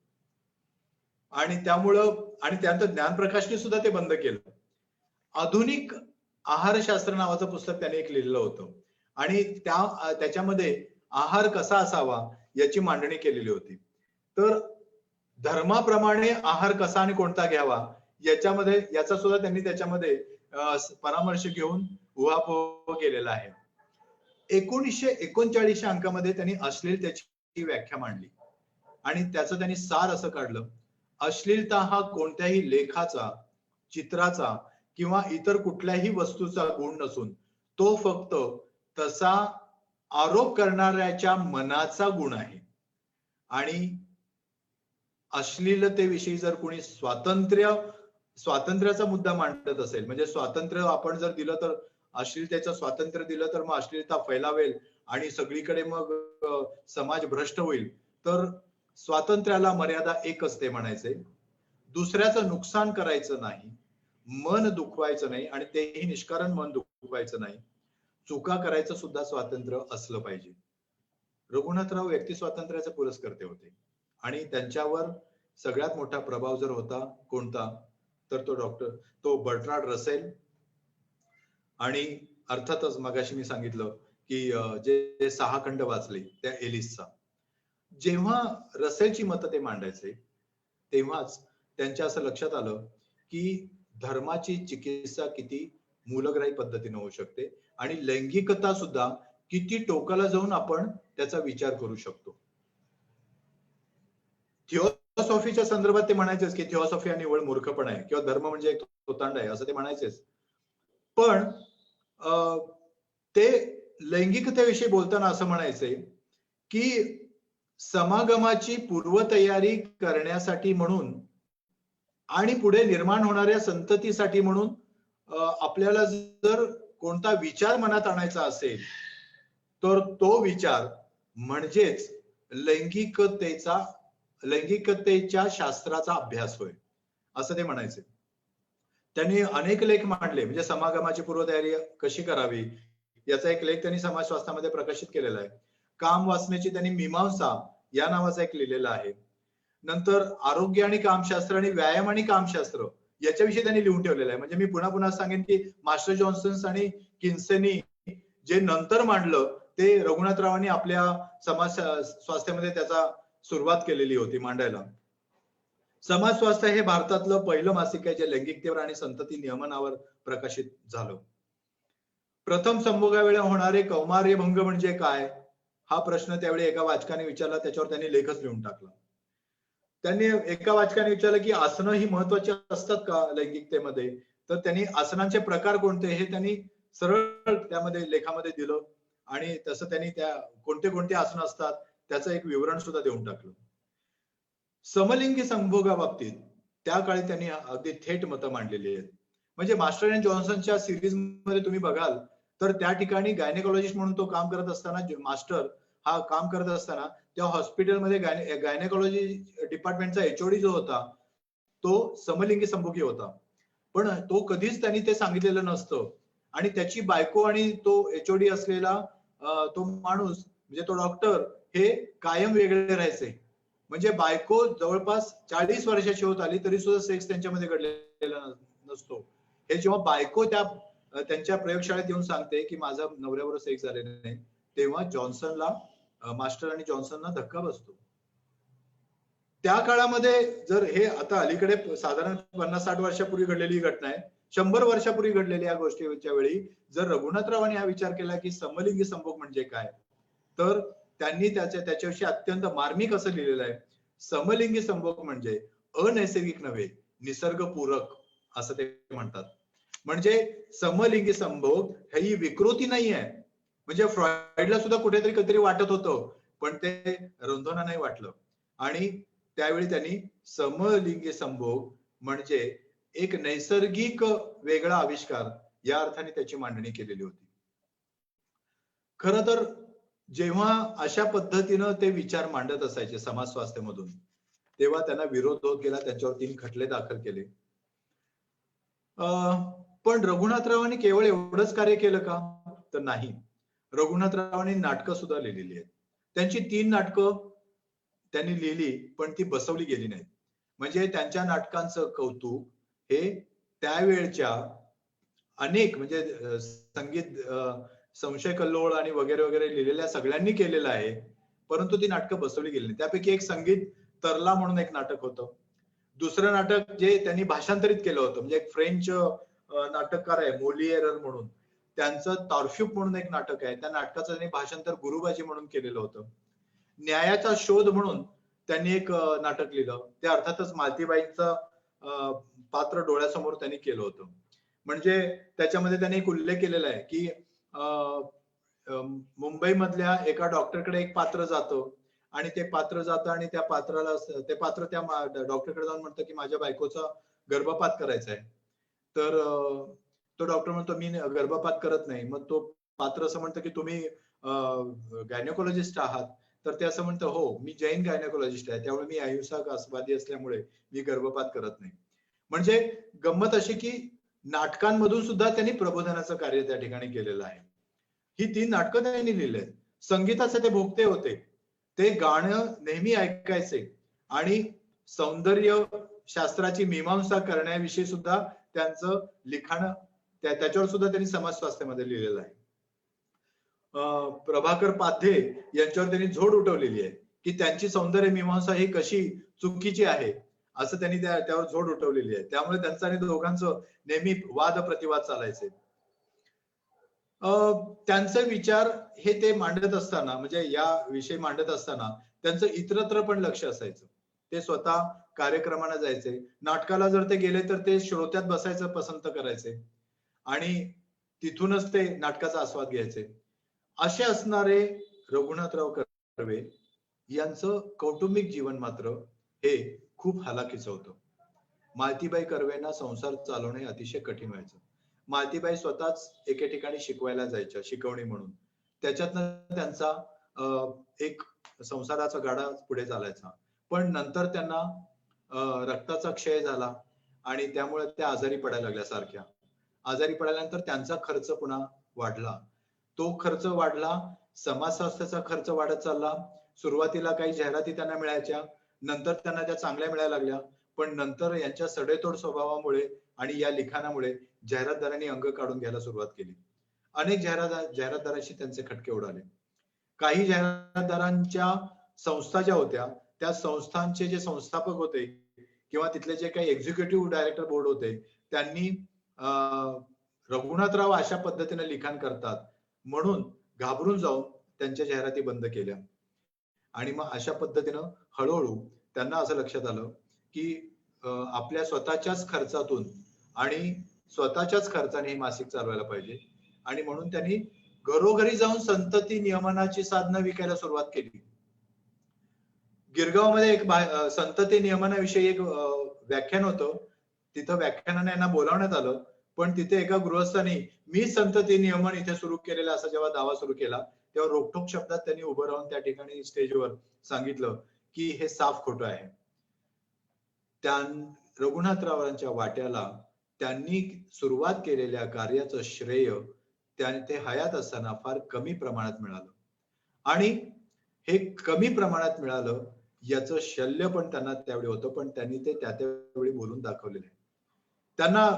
S4: आणि त्यानंतर ज्ञानप्रकाशने सुद्धा ते बंद केलं. आधुनिक आहारशास्त्र नावाचं पुस्तक त्याने एक लिहिलं होतं आणि त्याच्यामध्ये आहार कसा असावा याची मांडणी केलेली होती. तर धर्माप्रमाणे आहार कसा आणि कोणता घ्यावा याचा सुद्धा त्यांनी त्याच्यामध्ये परामर्श घेऊन उहापोह केलेला आहे. 1939 अंकामध्ये त्यांनी अश्लीलतेची व्याख्या मांडली आणि त्याचं त्यांनी सार असं काढलं, अश्लीलता हा कोणत्याही लेखाचा, चित्राचा किंवा इतर कुठल्याही वस्तूचा गुण नसून तो फक्त तसा आरोप करणाऱ्याच्या मनाचा गुण आहे. आणि अश्लीलतेविषयी जर कोणी स्वातंत्र्याचा मुद्दा मांडत असेल, म्हणजे स्वातंत्र्य आपण जर दिलं तर अश्लीलतेचं स्वातंत्र्य दिलं तर मग अश्लीलता फैलावेल आणि सगळीकडे मग समाज भ्रष्ट होईल, तर स्वातंत्र्याला मर्यादा एकच ते म्हणायचे, दुसऱ्याचं नुकसान करायचं नाही, मन दुखवायचं नाही आणि तेही निष्कारण मन दुखवायचं नाही, चुका करायचं सुद्धा स्वातंत्र्य असलं पाहिजे. रघुनाथराव व्यक्ती स्वातंत्र्याचे पुरस्कर्ते होते आणि त्यांच्यावर सगळ्यात मोठा प्रभाव जर होता कोणता, तर तो बर्ट्राड रसेल. आणि अर्थातच मगाशी मी सांगितलं की जे 6 खंड वाचले त्या एलिसचा, जेव्हा रसेलची मतं ते मांडायचे तेव्हाच त्यांच्या असं लक्षात आलं की धर्माची चिकित्सा किती मूलग्राही पद्धतीने होऊ शकते आणि लैंगिकता सुद्धा किती टोकाला जाऊन आपण त्याचा विचार करू शकतो. थिओसॉफीच्या संदर्भात ते म्हणायचेच की थिओसॉफी हा निव्वळ मूर्खपणा आहे किंवा धर्म म्हणजे एक तोतांड आहे असं ते म्हणायचेच. पण ते लैंगिकतेविषयी बोलताना असं म्हणायचंय की समागमाची पूर्वतयारी करण्यासाठी म्हणून आणि पुढे निर्माण होणाऱ्या संततीसाठी म्हणून आपल्याला जर कोणता विचार मनात आणायचा असेल तर तो विचार म्हणजेच लैंगिकतेच्या शास्त्राचा अभ्यास होय असं ते म्हणायचे. त्यांनी अनेक लेख मांडले म्हणजे समागमाची पूर्वतयारी कशी करावी याचा एक लेख त्यांनी समाजशास्त्रामध्ये प्रकाशित केलेला आहे. काम वासनेची त्यांनी मीमांसा या नावाचा एक लिहिलेला आहे. नंतर आरोग्य आणि कामशास्त्र आणि व्यायाम आणि कामशास्त्र याच्याविषयी त्यांनी लिहून ठेवलेलं आहे. म्हणजे मी पुन्हा पुन्हा सांगेन की मास्टर जॉन्सन आणि किन्सेनी जे नंतर मांडलं ते रघुनाथरावांनी आपल्या समाज स्वास्थ्यामध्ये त्याचा सुरुवात केलेली होती मांडायला. समाज स्वास्थ्य हे भारतातलं पहिलं मासिक आहे जे लैंगिकतेवर आणि संतती नियमनावर प्रकाशित झालं. प्रथम संभोगावेळी होणारे कौमार्यभंग म्हणजे काय हा प्रश्न त्यावेळी एका वाचकाने विचारला. त्याच्यावर त्यांनी लेखच लिहून टाकला. त्यांनी एका वाचकाने विचारलं की आसनं ही महत्वाची असतात का लैंगिकतेमध्ये, तर त्यांनी आसनांचे प्रकार कोणते हे त्यांनी सरळ त्यामध्ये लेखामध्ये दिलं आणि तसं त्यांनी त्या कोणते कोणते आसनं असतात त्याचं एक विवरण सुद्धा देऊन टाकलं. समलिंगी संभोगाबाबतीत त्या काळी त्यांनी अगदी थेट मतं मांडलेली आहेत. म्हणजे मास्टर अँड जॉन्सनच्या सिरीज मध्ये तुम्ही बघाल तर त्या ठिकाणी गायनेकॉलॉजिस्ट म्हणून तो काम करत असताना मास्टर हा काम करत असताना त्या हॉस्पिटलमध्ये गायनेकॉलॉजी डिपार्टमेंटचा एचओडी जो होता तो समलिंगी संभोगी होता. पण तो कधीच त्यांनी ते सांगितलेलं नसतं आणि त्याची बायको आणि तो एचओडी असलेला तो माणूस म्हणजे तो डॉक्टर हे कायम वेगळे राहायचे. म्हणजे बायको जवळपास 40 वर्षाची होत आली तरी सुद्धा सेक्स त्यांच्यामध्ये घडलेला नसतो. हे जेव्हा बायको त्यांच्या प्रयोगशाळेत येऊन सांगते की माझा नवऱ्याबरोबर सेक्स झालेला नाही तेव्हा जॉन्सनला मास्टर आणि जॉन्सनला धक्का बसतो. त्या काळामध्ये जर हे आता अलीकडे साधारण 50-60 वर्षापूर्वी घडलेली घटना आहे, 100 वर्षापूर्वी घडलेल्या या गोष्टीच्या वेळी जर रघुनाथरावांनी हा विचार केला की समलिंगी संभोग म्हणजे काय तर त्यांनी त्याच्याविषयी अत्यंत मार्मिक असं लिहिलेलं आहे. समलिंगी संभोग म्हणजे अनैसर्गिक नव्हे निसर्गपूरक असं ते म्हणतात. म्हणजे समलिंगी संभोग ही विकृती नाही आहे. म्हणजे फ्रॉइडला सुद्धा कुठेतरी कधीतरी वाटत होतं पण ते रुंधोना नाही वाटलं आणि त्यावेळी त्यांनी समलिंगी संभोग म्हणजे एक नैसर्गिक वेगळा आविष्कार या अर्थाने त्याची मांडणी केलेली होती. खरं तर जेव्हा अशा पद्धतीनं ते विचार मांडत असायचे समाज स्वास्थ्यामधून तेव्हा त्यांना विरोध होत गेला. त्यांच्यावर 3 खटले दाखल केले. पण रघुनाथरावांनी केवळ एवढंच कार्य केलं का तर नाही. रघुनाथरावांनी नाटकं सुद्धा लिहिलेली आहेत. त्यांची 3 नाटकं त्यांनी लिहिली पण ती बसवली गेली नाहीत. म्हणजे त्यांच्या नाटकांचं कौतुक हे त्यावेळच्या अनेक म्हणजे संगीत संशय कल्लोळ आणि वगैरे वगैरे लिहिलेल्या सगळ्यांनी केलेलं आहे परंतु ती नाटकं बसवली गेली नाही. त्यापैकी एक संगीत तरला म्हणून एक नाटक होतं. दुसरं नाटक जे त्यांनी भाषांतरित केलं होतं म्हणजे एक फ्रेंच नाटककार आहे मोलिएर म्हणून त्यांचं तारफ्यूक म्हणून एक नाटक आहे. त्या नाटकाचं त्यांनी भाषांतर गुरुबाजी म्हणून केलेलं होतं. न्यायाचा शोध म्हणून त्यांनी एक नाटक लिहिलं. ते अर्थातच मालतीबाईंचं पात्र डोळ्यासमोर त्यांनी केलं होतं. म्हणजे त्याच्यामध्ये त्यांनी एक उल्लेख केलेला आहे की मुंबईमधल्या एका डॉक्टरकडे एक पात्र जातं आणि ते पात्र जातं आणि त्या पात्र त्या डॉक्टरकडे जाऊन म्हणतं की माझ्या बायकोचा गर्भपात करायचा आहे. तर तो डॉक्टर म्हणतो मी गर्भपात करत नाही. मग तो पात्र असं म्हणतं की तुम्ही गायनेकॉलॉजिस्ट आहात. तर ते असं म्हणतं हो मी जैन गायनेकॉलॉजिस्ट आहे त्यामुळे मी अहिंसावादी असल्यामुळे मी गर्भपात करत नाही. म्हणजे गंमत अशी की नाटकांमधून सुद्धा त्यांनी प्रबोधनाचं कार्य त्या ठिकाणी केलेलं आहे. ही 3 नाटकं त्यांनी लिहिली आहेत. संगीताचे ते भोगते होते. ते गाणं नेहमी ऐकायचे आणि सौंदर्य शास्त्राची मीमांसा करण्याविषयी सुद्धा त्यांचं लिखाण त्याच्यावर सुद्धा त्यांनी समाज स्वास्थ्यामध्ये लिहिलेलं आहे. प्रभाकर पाध्ये यांच्यावर त्यांनी झोड उठवलेली आहे की त्यांची सौंदर्य मीमांसा ही कशी चुकीची आहे असं त्यांनी त्यावर झोड उठवलेली आहे. त्यामुळे त्यांचं आणि दोघांचं नेहमी वाद प्रतिवाद चालायचे. त्यांचे विचार हे ते मांडत असताना, म्हणजे या विषय मांडत असताना त्यांचं इतरत्र पण लक्ष असायचं. ते स्वतः कार्यक्रमांना जायचे. नाटकाला जर ते गेले तर ते श्रोत्यात बसायचं पसंत करायचे आणि तिथूनच ते नाटकाचा आस्वाद घ्यायचे. असे असणारे रघुनाथराव कर्वे यांचं कौटुंबिक जीवन मात्र हे खूप हलाखीचं होतं. मालतीबाई कर्वेंना संसार चालवणे अतिशय कठीण व्हायचं. मालतीबाई स्वतःच एके ठिकाणी शिकवायला जायच्या, शिकवणी म्हणून. त्याच्यातनं त्यांचा एक संसाराचा गाडा पुढे चालायचा. पण नंतर त्यांना रक्ताचा क्षय झाला आणि त्यामुळे त्या आजारी पडायला लागल्या सारख्या. आजारी पडल्यानंतर त्यांचा खर्च पुन्हा वाढला. तो खर्च वाढला, समाजशास्त्राचा खर्च वाढत चालला. सुरुवातीला काही जाहिराती त्यांना मिळायच्या, नंतर त्यांना त्या चांगल्या मिळायला लागल्या. पण नंतर यांच्या सडेतोड स्वभावामुळे आणि या लिखाणामुळे जाहिरातदारांनी अंग काढून घ्यायला सुरुवात केली. अनेक जाहिरातदारांशी त्यांचे खटके उडाले. काही जाहिरातदारांच्या संस्था ज्या होत्या त्या संस्थांचे जे संस्थापक होते किंवा तिथले जे काही एक्झिक्युटिव्ह डायरेक्टर बोर्ड होते त्यांनी रघुनाथराव अशा पद्धतीने लिखाण करतात म्हणून घाबरून जाऊन त्यांच्या जाहिराती बंद केल्या. आणि मग अशा पद्धतीनं हळूहळू त्यांना असं लक्षात आलं की आपल्या स्वतःच्याच खर्चातून आणि स्वतःच्याच खर्चाने हे मासिक चालवायला पाहिजे. आणि म्हणून त्यांनी घरोघरी जाऊन संतती नियमनाची साधनं विकायला सुरुवात केली. गिरगावमध्ये एक संतती नियमनाविषयी एक व्याख्यान होतं. तिथं व्याख्यानाने यांना बोलावण्यात आलं, पण तिथे एका गृहस्थाने मी संतती नियमन इथे सुरू केलेला असा जेव्हा दावा सुरू केला तेव्हा रोखठोक शब्दात त्यांनी उभं राहून त्या ठिकाणी स्टेजवर सांगितलं की हे साफ खोटं आहे. रघुनाथरावांच्या वाट्याला त्यांनी सुरुवात केलेल्या कार्याचं श्रेय ते हयात असताना फार कमी प्रमाणात मिळालं. आणि हे कमी प्रमाणात मिळालं याचं शल्य पण त्यांना त्यावेळी होतं, पण त्यांनी ते त्यावेळी बोलून दाखवलेलं आहे. त्यांना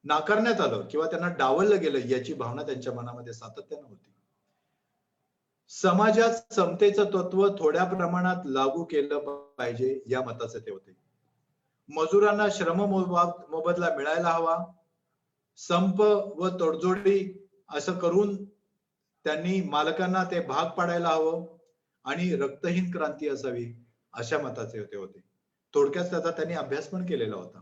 S4: नाकारण्यात आलं किंवा त्यांना डावललं गेलं याची भावना त्यांच्या मनामध्ये सातत्यानं होती. समाजात समतेचं तत्व थोड्या प्रमाणात लागू केलं पाहिजे या मताचे ते होते. मजुरांना श्रम मोबदला मिळायला हवा, संप व तडजोडी असं करून त्यांनी मालकांना ते भाग पाडायला हवं आणि रक्तहीन क्रांती असावी अशा मताचे ते होते. थोडक्यात त्याचा त्यांनी अभ्यास पण केलेला होता.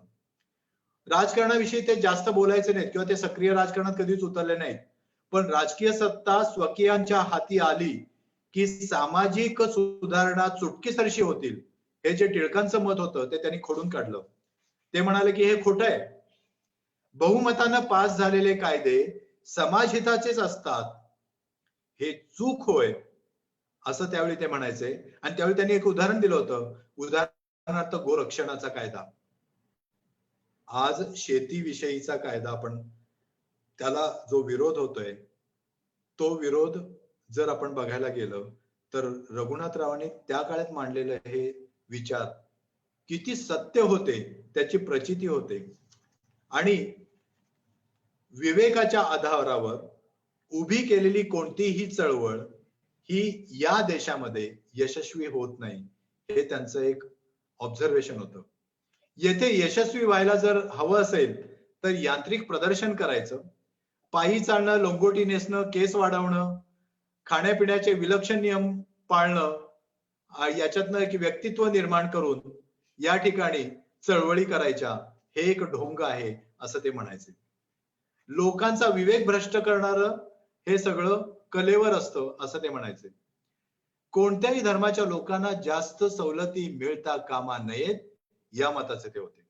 S4: राजकारणाविषयी ते जास्त बोलायचे नाहीत किंवा ते सक्रिय राजकारणात कधीच उतरले नाहीत. पण राजकीय सत्ता स्वकीयांच्या हाती आली की सामाजिक सुधारणा चुटकीसरशी होतील हे जे टिळकांचं मत होतं ते त्यांनी खोडून काढलं. ते म्हणाले की हे खोटं आहे. बहुमतानं पास झालेले कायदे समाजहिताचेच असतात, हे चूक होय असं त्यावेळी ते म्हणायचे. आणि त्यावेळी त्यांनी एक उदाहरण दिलं होतं, उदाहरणार्थ गोरक्षणाचा कायदा. आज शेतीविषयीचा कायदा आपण त्याला जो विरोध होतोय तो विरोध जर आपण बघायला गेलं तर रघुनाथरावांनी त्या काळात मांडलेले हे विचार किती सत्य होते त्याची प्रचिती होते. आणि विवेकाच्या आधारावर उभी केलेली कोणतीही चळवळ ही या देशामध्ये यशस्वी होत नाही हे त्यांचं एक ऑब्झर्वेशन होतं. येथे यशस्वी व्हायला जर हवं असेल तर यांत्रिक प्रदर्शन करायचं, पायी चालणं, लंगोटी नेसणं, केस वाढवणं, खाण्यापिण्याचे विलक्षण नियम पाळणं, याच्यातनं एक व्यक्तित्व निर्माण करून या ठिकाणी चळवळी करायच्या, हे एक ढोंग आहे असं ते म्हणायचे. लोकांचा विवेक भ्रष्ट करणारं हे सगळं कलेवर असतं असं ते म्हणायचे. कोणत्याही धर्माच्या लोकांना जास्त सवलती मिळता कामा नयेत या मताचे ते होते.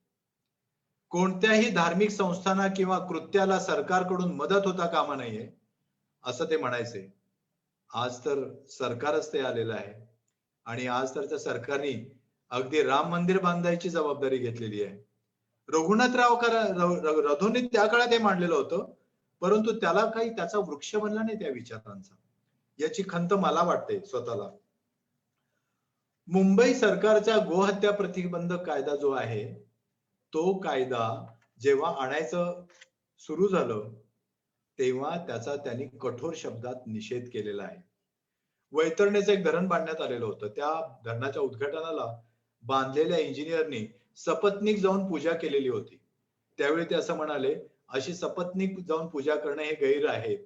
S4: कोणत्याही धार्मिक संस्थांना किंवा कृत्याला सरकारकडून मदत होता कामा नये असं ते म्हणायचे. आज तर सरकारच ते आलेलं आहे आणि आज तर त्या सरकारने अगदी राम मंदिर बांधायची जबाबदारी घेतलेली आहे. रघुनाथराव रधोनी त्या काळात हे मांडलेलं होतं, परंतु त्याला काही त्याचा वृक्ष बनला नाही त्या विचारांचा, याची खंत मला वाटते स्वतःला. मुंबई सरकारचा गोहत्या प्रतिबंधक कायदा जो आहे तो कायदा जेव्हा आणायचं सुरू झालं तेव्हा त्याचा त्यांनी कठोर शब्दात निषेध केलेला आहे. वैतरणीचं एक धरण बांधण्यात आलेलं होतं. त्या धरणाच्या उद्घाटनाला बांधलेल्या इंजिनियरनी सपत्नीक जाऊन पूजा केलेली होती. त्यावेळी ते असं म्हणाले, अशी सपत्नीक जाऊन पूजा करणं हे गैर आहे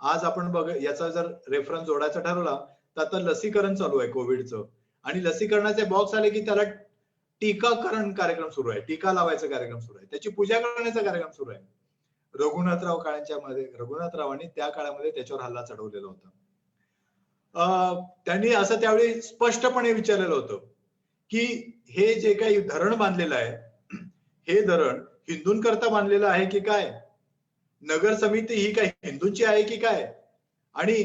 S4: आज आपण बघ, याचा जर रेफरन्स जोडायचा ठरवला तर आता लसीकरण चालू आहे कोविडचं, आणि लसीकरणाचे बॉक्स आले की त्याला टीकाकरण कार्यक्रम सुरू आहे, टीका लावायचा कार्यक्रम सुरू आहे, त्याची पूजा करण्याचा कार्यक्रम सुरू आहे. रघुनाथराव काळांच्या मध्ये रघुनाथरावांनी त्या काळामध्ये त्याच्यावर हल्ला चढवलेला होता. त्यांनी असं त्यावेळी स्पष्टपणे विचारलेलं होतं की हे जे काही धरण बांधलेलं आहे, हे धरण हिंदूंकरता बांधलेलं आहे की काय, नगर समिती ही काय हिंदूंची आहे की काय, आणि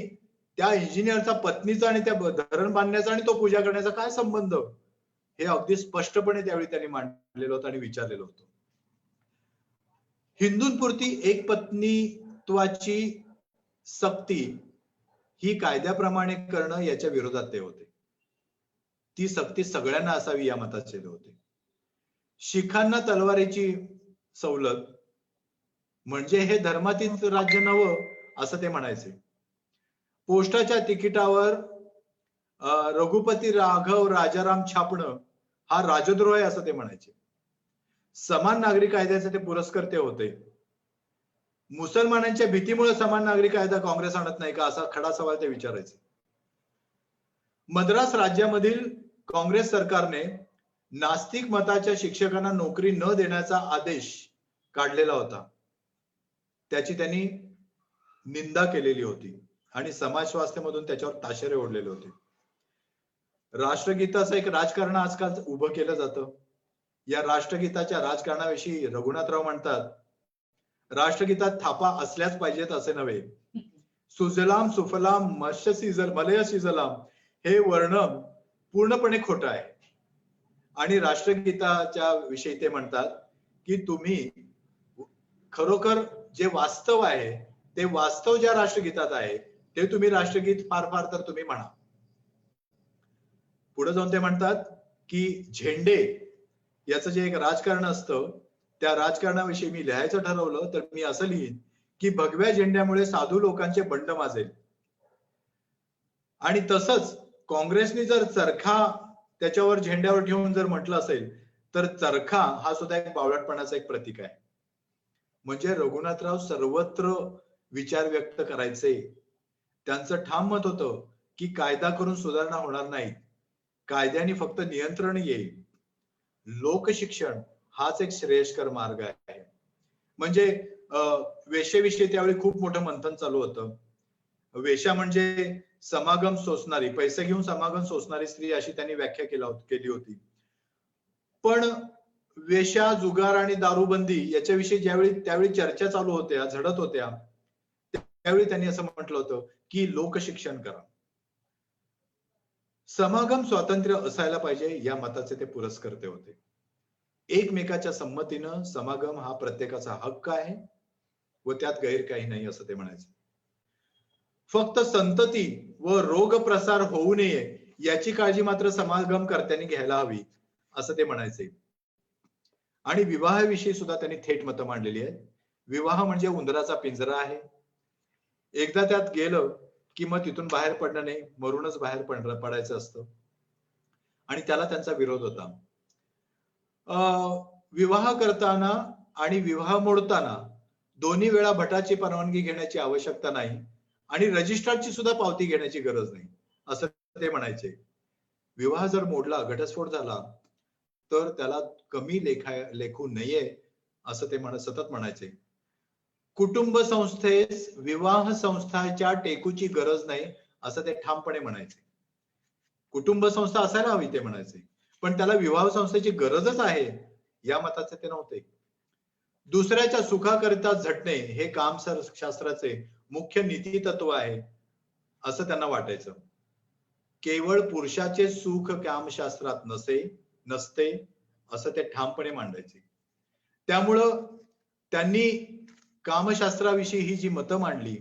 S4: त्या इंजिनियरचा पत्नीचा आणि त्या धरण बांधण्याचा आणि तो पूजा करण्याचा काय संबंध, हे अगदी स्पष्टपणे त्यावेळी त्यांनी मांडलेलं होतं आणि विचारलेलं होतं. हिंदूंपुरती एक पत्नीत्वाची सक्ती ही कायद्याप्रमाणे करणं याच्या विरोधात ते होते. ती सक्ती सगळ्यांना असावी या मताचे ते होते. शिखांना तलवारीची सवलत म्हणजे हे धर्मातीत राज्य नवं असं ते म्हणायचे. पोस्टाच्या तिकिटावर रघुपती राघव राजाराम छापणं हा राजद्रोह आहे असं ते म्हणायचे. समान नागरिक कायद्याचे ते पुरस्कर्ते होते. मुसलमानांच्या भीतीमुळे समान नागरिक कायदा काँग्रेस आणत नाही का असा खडा सवाल ते विचारायचे. मद्रास राज्यामधील काँग्रेस सरकारने नास्तिक मताच्या शिक्षकांना नोकरी न देण्याचा आदेश काढलेला होता. त्याची त्यांनी निंदा केलेली होती आणि समाजस्वास्थ्यमधून त्याच्यावर ताशेरे ओढलेले होते. राष्ट्रगीताचं एक राजकारण आजकाल उभं केलं जातं. या राष्ट्रगीताच्या राजकारणाविषयी रघुनाथराव म्हणतात, राष्ट्रगीतात थापा असल्याच पाहिजेत असे नव्हे. सुजलाम सुफलाम मलय शिजलाम हे वर्णन पूर्णपणे खोटं आहे. आणि राष्ट्रगीताच्या विषयी ते म्हणतात की तुम्ही खरोखर जे वास्तव आहे ते वास्तव ज्या राष्ट्रगीतात आहे ते तुम्ही राष्ट्रगीत फार फार तर तुम्ही म्हणा. पुढे जाऊन ते म्हणतात की झेंडे याचं जे एक राजकारण असतं त्या राजकारणाविषयी मी लिहायचं ठरवलं तर मी असं लिहीन की भगव्या झेंड्यामुळे साधू लोकांचे बंड माजेल. आणि तसंच काँग्रेसने जर चरखा त्याच्यावर झेंड्यावर ठेवून जर म्हटलं असेल तर चरखा हा सुद्धा एक बावळटपणाचा एक प्रतीक आहे. म्हणजे रघुनाथराव सर्वत्र विचार व्यक्त करायचे. त्यांचं ठाम मत होतं की कायदा करून सुधारणा होणार नाही, कायद्याने फक्त नियंत्रण येईल. लोकशिक्षण हाच एक श्रेयस्कर मार्ग आहे. म्हणजे वेश्याविषयी त्यावेळी खूप मोठं मंथन चालू होतं. वेश्या म्हणजे समागम सोसणारी, पैसे घेऊन समागम सोसणारी स्त्री अशी त्यांनी व्याख्या केली होती. पण वेश्या, जुगार आणि दारूबंदी याच्याविषयी त्यावेळी चर्चा चालू होत्या, झडत होत्या, त्यावेळी त्यांनी असं म्हटलं होतं की लोकशिक्षण करा. समागम स्वातंत्र्य असायला पाहिजे या मताचे ते पुरस्कर्ते होते. एकमेकाच्या संमतीनं समागम हा प्रत्येकाचा हक्क आहे व त्यात गैर काही नाही असं ते म्हणायचे. फक्त संतती व रोग प्रसार होऊ नये याची काळजी मात्र समागम कर्त्यांनी घ्यायला हवी असं ते म्हणायचे. आणि विवाहाविषयी सुद्धा त्यांनी थेट मतं मांडलेली आहेत. विवाह म्हणजे उंदराचा पिंजरा आहे. एकदा त्यात गेलं की मग तिथून बाहेर पडणं नाही, मरूनच बाहेर पडायचं असतं. आणि त्याला त्यांचा विरोध होता. विवाह करताना आणि विवाह मोडताना दोन्ही वेळा भटाची परवानगी घेण्याची आवश्यकता नाही आणि रजिस्ट्रारची सुद्धा पावती घेण्याची गरज नाही असं ते म्हणायचे. विवाह जर मोडला, घटस्फोट झाला तर त्याला कमी लेखू नये असं ते सतत म्हणायचे. कुटुंब संस्थेस विवाह संस्थाच्या टेकूची गरज नाही असं ते ठामपणे म्हणायचे. कुटुंब संस्था असायला हवी ते म्हणायचे, पण त्याला विवाह संस्थेची गरजच आहे या मताचे ते नव्हते. दुसऱ्याच्या सुखाकरिता झटणे हे कामशास्त्राचे मुख्य नीती तत्व आहे असं त्यांना वाटायचं. केवळ पुरुषाचे सुख कामशास्त्रात नसते असं ते ठामपणे मांडायचे. त्यामुळं त्यांनी कामशास्त्राविषयी ही जी मतं मांडली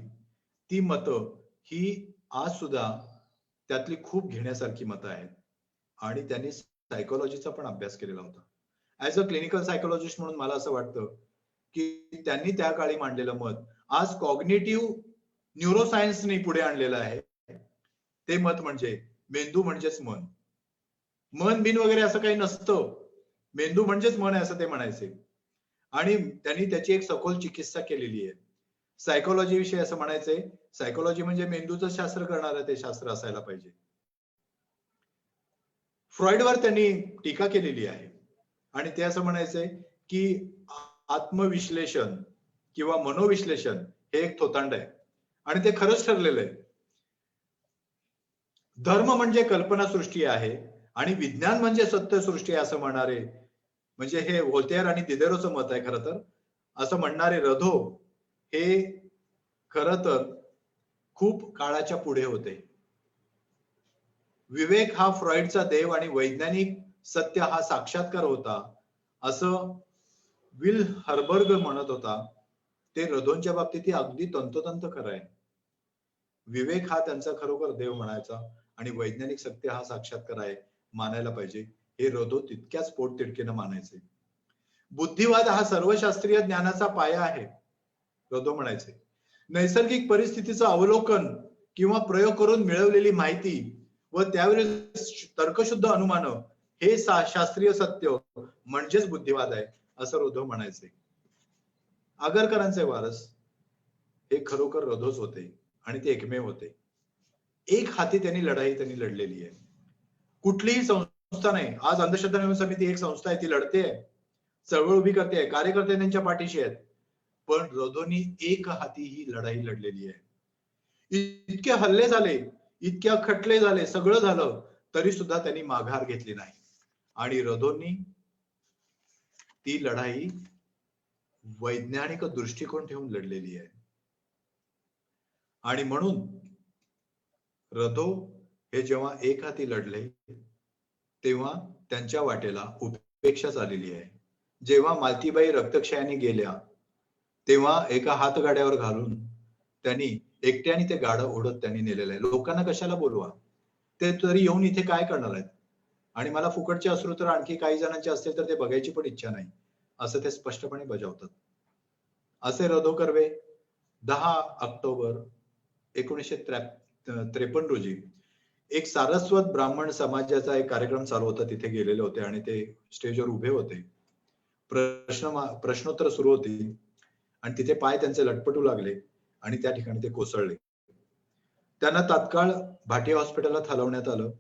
S4: ती मतं ही आज सुद्धा त्यातली खूप घेण्यासारखी मतं आहेत. आणि त्यांनी सायकोलॉजीचा पण अभ्यास केलेला होता. ऍज अ क्लिनिकल सायकोलॉजिस्ट म्हणून मला असं वाटतं की त्यांनी त्या काळी मांडलेलं मत आज कॉग्निटिव्ह न्यूरोसायन्सने पुढे आणलेलं आहे. ते मत म्हणजे मेंदू म्हणजेच मन. मन बिन वगैरे असं काही नसतं, मेंदू म्हणजेच मन आहे असं ते म्हणायचे. आणि त्यांनी त्याची एक सखोल चिकित्सा केलेली आहे. सायकोलॉजी विषयी असं म्हणायचे, सायकोलॉजी म्हणजे मेंदूचं शास्त्र करणारं ते शास्त्र असायला पाहिजे. फ्रॉइडवर त्यांनी टीका केलेली आहे आणि ते असं म्हणायचंय की आत्मविश्लेषण किंवा मनोविश्लेषण हे एक थोतांड आहे आणि ते खरंच ठरलेलं आहे. धर्म म्हणजे कल्पनासृष्टी आहे आणि विज्ञान म्हणजे सत्यसृष्टी असं म्हणणारे, म्हणजे हे व्होल्टेअर आणि दिदेरोचं मत आहे खरं तर. असं म्हणणारे रधो हे खरं तर खूप काळाच्या पुढे होते. विवेक हा फ्रॉइडचा देव आणि वैज्ञानिक सत्य हा साक्षात्कार होता असं विल हर्बर्ग म्हणत होता. ते रधोंच्या बाबतीत अगदी तंतोतंत खरं आहे. विवेक हा त्यांचा खरोखर देव म्हणायचा आणि वैज्ञानिक सत्य हा साक्षात्कार आहे मानायला पाहिजे, हे रधो तितक्याच पोटतिडकीनं मानायचे. बुद्धिवाद हा सर्वशास्त्रीय ज्ञानाचा पाया आहे, रधो म्हणायचे. नैसर्गिक परिस्थितीचं अवलोकन किंवा प्रयोग करून मिळवलेली माहिती व त्यावरील तर्कशुद्ध अनुमान हे शास्त्रीय सत्य म्हणजेच बुद्धिवाद आहे असं रधो म्हणायचे. आगरकरांचे वारस हे खरोखर रधोच होते आणि ते एकमेव होते. एक हाती त्यांनी लढलेली आहे. कुठलीही संस्था नाही. आज अंधश्रद्धा निर्मूलन समिती एक संस्था आहे, ती लढते, चळवळ उभी करते, कार्यकर्ते त्यांच्या पाठीशी आहेत, पण रधोनी एक हाती ही लढाई लढलेली आहे. इतके हल्ले झाले, इतक्या खटले झाले, सगळं झालं तरी सुद्धा त्यांनी माघार घेतली नाही आणि रधोनी ती लढाई वैज्ञानिक दृष्टिकोन ठेवून लढलेली आहे. आणि म्हणून रधो हे जेव्हा एक हाती लढले तेव्हा त्यांच्या वाटेला उपेक्षा झालेली आहे. जेव्हा मालतीबाई रक्तक्षयाने गेल्या तेव्हा एका हातगाड्यावर घालून त्यांनी एकट्याने ते गाडं ओढत त्यांनी नेलेलं आहे. लोकांना कशाला बोलवा, ते तरी येऊन इथे काय करणार आहेत. आणि मला फुकटचे अश्रू तर आणखी काही जणांचे असतील तर ते बघायची पण इच्छा नाही असं ते स्पष्टपणे बजावतात. असे रधो कर्वे 10 ऑक्टोबर 1953 रोजी एक सारस्वत ब्राह्मण समाजाचा एक कार्यक्रम चालू होता, तिथे गेलेले होते आणि ते स्टेजवर उभे होते. प्रश्नोत्तर सुरू होती आणि तिथे पाय त्यांचे लटपटू लागले आणि त्या ठिकाणी ते कोसळले. त्यांना तात्काळ भाटिया हॉस्पिटलला हलवण्यात आलं.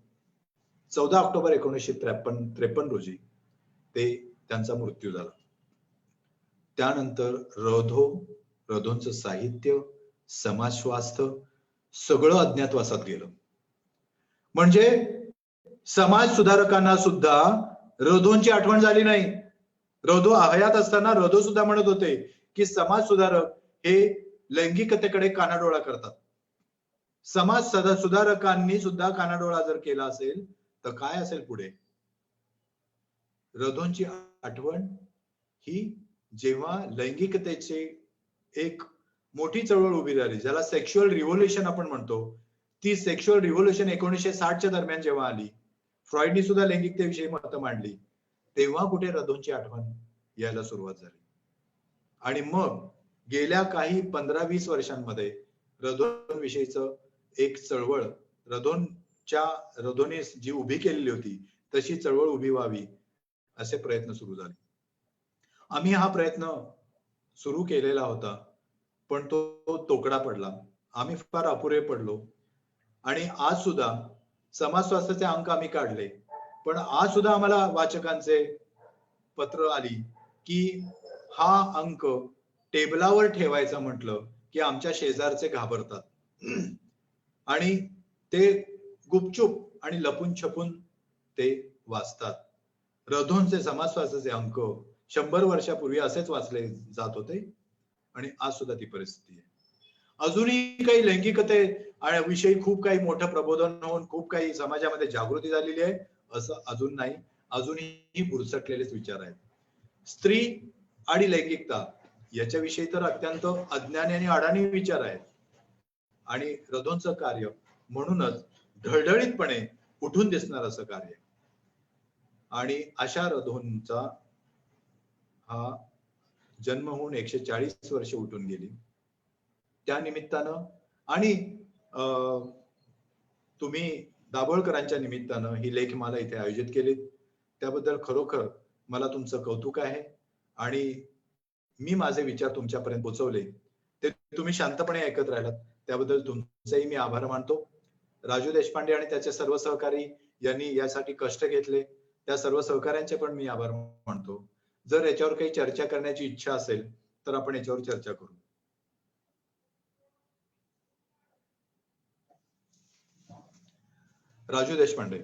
S4: 14 ऑक्टोबर 1953 रोजी त्यांचा मृत्यू झाला. त्यानंतर रधोंचं साहित्य, समाजस्वास्थ्य सगळं अज्ञातवासात गेलं. म्हणजे समाज सुधारकांना सुद्धा रधोंची आठवण झाली नाही. रधो हयात असताना रधो सुद्धा म्हणत होते की समाज सुधारक हे लैंगिकतेकडे कानाडोळा करतात. समाज सुधारकांनी सुद्धा कानाडोळा जर केला असेल तर काय असेल पुढे. रधोंची आठवण ही जेव्हा लैंगिकतेचे एक मोठी चळवळ उभी राहिली, ज्याला सेक्शुअल रिव्होल्युशन आपण म्हणतो, ती सेक्शुअल रिव्होल्युशन 1960च्या दरम्यान जेव्हा आली, फ्रॉइडनी सुद्धा लैंगिकतेविषयी मतं मांडली, तेव्हा कुठे रधोंची आठवण यायला सुरुवात झाली. आणि मग गेल्या काही 15-20 वर्षांमध्ये रधोंविषयीच एक चळवळ रधोने जी उभी केलेली होती तशी चळवळ उभी व्हावी असे प्रयत्न सुरू झाले. आम्ही हा प्रयत्न सुरू केलेला होता पण तो तोकडा पडला. आम्ही फार अपुरे पडलो आणि आज सुद्धा समाज स्वास्थ्याचे अंक आम्ही काढले, पण आज सुद्धा आम्हाला वाचकांचे पत्र आली की हा अंक टेबलावर ठेवायचा म्हटलं की आमच्या शेजारचे घाबरतात आणि ते गुपचूप आणि लपून छपून ते वाचतात. रधोंचे समाज स्वास्थ्याचे अंक 100 वर्षापूर्वी असेच वाचले जात होते आणि आज सुद्धा ती परिस्थिती आहे. अजूनही काही लैंगिकते विषयी खूप काही मोठं प्रबोधन होऊन खूप काही समाजामध्ये जागृती झालेली आहे असं अजून नाही. अजूनही बुरसटलेलेच विचार आहेत. स्त्री आणि लैंगिकता याच्याविषयी तर अत्यंत अज्ञानी आणि अडाणी विचार आहेत आणि रधोंचं कार्य म्हणूनच ढळढळीतपणे उठून दिसणार असं कार्य. आणि अशा रधोंचा हा जन्म होऊन 140 वर्ष उठून गेली. त्या निमित्तानं आणि तुम्ही दाभोळकरांच्या निमित्तानं ही लेखमाला इथे आयोजित केली, त्याबद्दल खरोखर मला तुमचं कौतुक आहे. आणि मी माझे विचार तुमच्यापर्यंत पोहोचवले ते तुम्ही शांतपणे ऐकत राहिलात त्याबद्दल तुमचेही मी आभार मानतो. राजू देशपांडे आणि त्याचे सर्व सहकारी यांनी यासाठी कष्ट घेतले, त्या सर्व सहकाऱ्यांचे पण मी आभार मानतो. जर याच्यावर काही चर्चा करण्याची इच्छा असेल तर आपण याच्यावर चर्चा करू. राजू देशपांडे.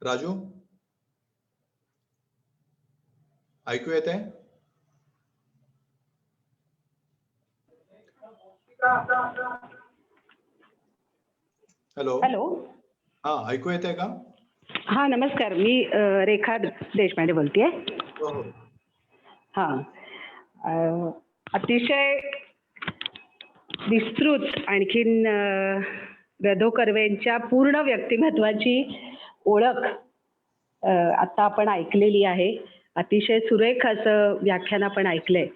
S4: राजू, ऐकू येत आहे? हॅलो.
S1: हॅलो.
S4: हा, ऐकू येत आहे का?
S1: हा, नमस्कार. मी रेखा देशपांडे बोलतेय.
S4: हो हो.
S1: हा, अतिशय विस्तृत आणखीन रधो कर्वेंच्या पूर्ण व्यक्तिमत्वाची ओळख आता आपण ऐकलेली आहे. अतिशय सुरेख असं व्याख्यान आपण ऐकलंय.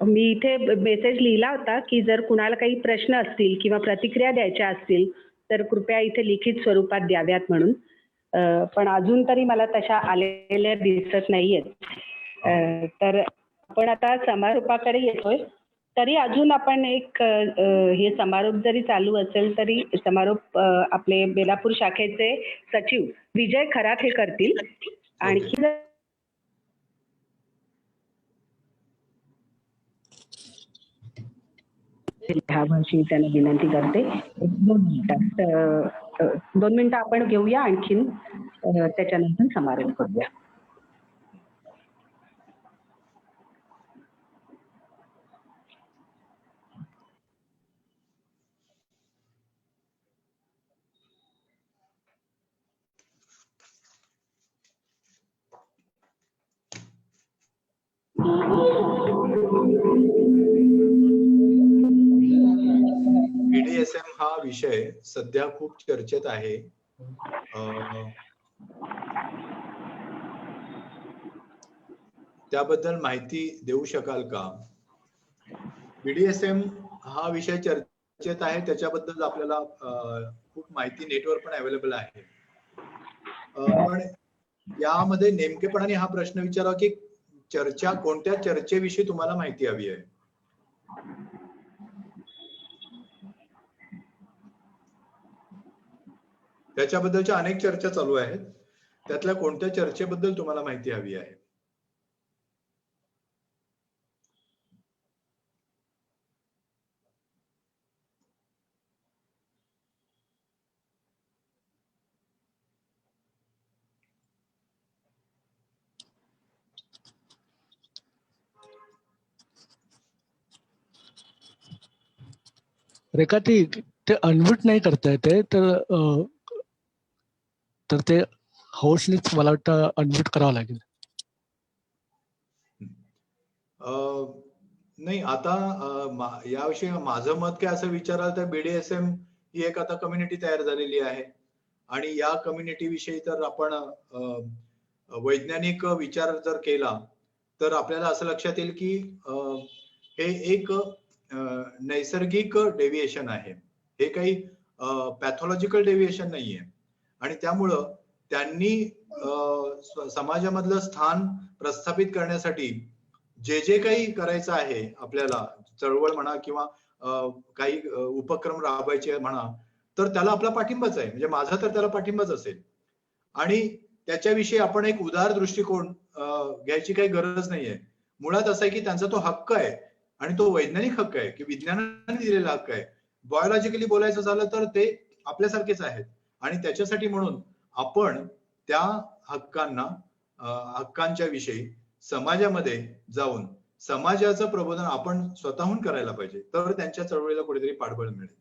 S1: मी इथे मेसेज लिहिला होता की जर कुणाला काही प्रश्न असतील किंवा प्रतिक्रिया द्यायच्या असतील तर कृपया इथे लिखित स्वरूपात द्याव्यात म्हणून. पण अजून तरी मला तशा आलेल्या दिसत नाहीयेत. तर आपण आता समारोपाकडे येतोय. तरी अजून आपण एक हे समारोप जरी चालू असेल तरी समारोप आपले बेलापूर शाखेचे सचिव विजय खरात हे करतील. आणखी ह्यावर्षी त्यांना विनंती करते. 2 मिनिटं आपण घेऊया आणखीन, त्याच्यानंतर समारोप करूया.
S4: BDSM हा विषय सध्या खूप चर्चेत आहे. त्याबद्दल माहिती देऊ शकाल का? BDSM हा विषय चर्चेत आहे, त्याच्याबद्दल आपल्याला खूप माहिती नेटवर पण अवेलेबल आहे. पण यामध्ये नेमकेपणाने हा प्रश्न विचारावा की कोणत्या चर्चेविषयी तुम्हाला माहिती हवी आहे? त्याच्याबद्दलच्या अनेक चर्चा चालू आहेत. त्यातल्या कोणत्या चर्चेबद्दल तुम्हाला माहिती हवी आहे?
S5: रेखा, ते अनम्यूट नाही करता येते, तर ते होस्टनीच मला वाटतं अनम्यूट करावं लागेल.
S4: नाही, आता याविषयी माझं मत काय असं विचाराल तर BDSM ही एक आता कम्युनिटी तयार झालेली आहे आणि या कम्युनिटी विषयी तर आपण वैज्ञानिक विचार जर केला तर आपल्याला असं लक्षात येईल की हे एक नैसर्गिक डेव्हिएशन आहे. हे काही पॅथॉलॉजिकल डेव्हिएशन नाहीये आणि त्यामुळं त्यांनी समाजामधलं स्थान प्रस्थापित करण्यासाठी जे काही करायचं आहे आपल्याला, चळवळ म्हणा किंवा काही उपक्रम राबवायचे म्हणा, तर त्याला आपला पाठिंबाच आहे. म्हणजे माझा तर त्याला पाठिंबाच असेल आणि त्याच्याविषयी आपण एक उदार दृष्टिकोन घ्यायची काही गरज नाहीये. मुळात असं आहे की त्यांचा तो हक्क आहे आणि तो वैज्ञानिक हक्क आहे की विज्ञानाने दिलेला हक्क आहे. बायोलॉजिकली बोलायचं झालं तर ते आपल्यासारखेच आहेत आणि त्याच्यासाठी म्हणून आपण त्या हक्कांच्या विषयी समाजामध्ये जाऊन समाजाचं प्रबोधन आपण स्वतःहून करायला पाहिजे, तर त्यांच्या चळवळीला कुठेतरी पाठबळ मिळेल.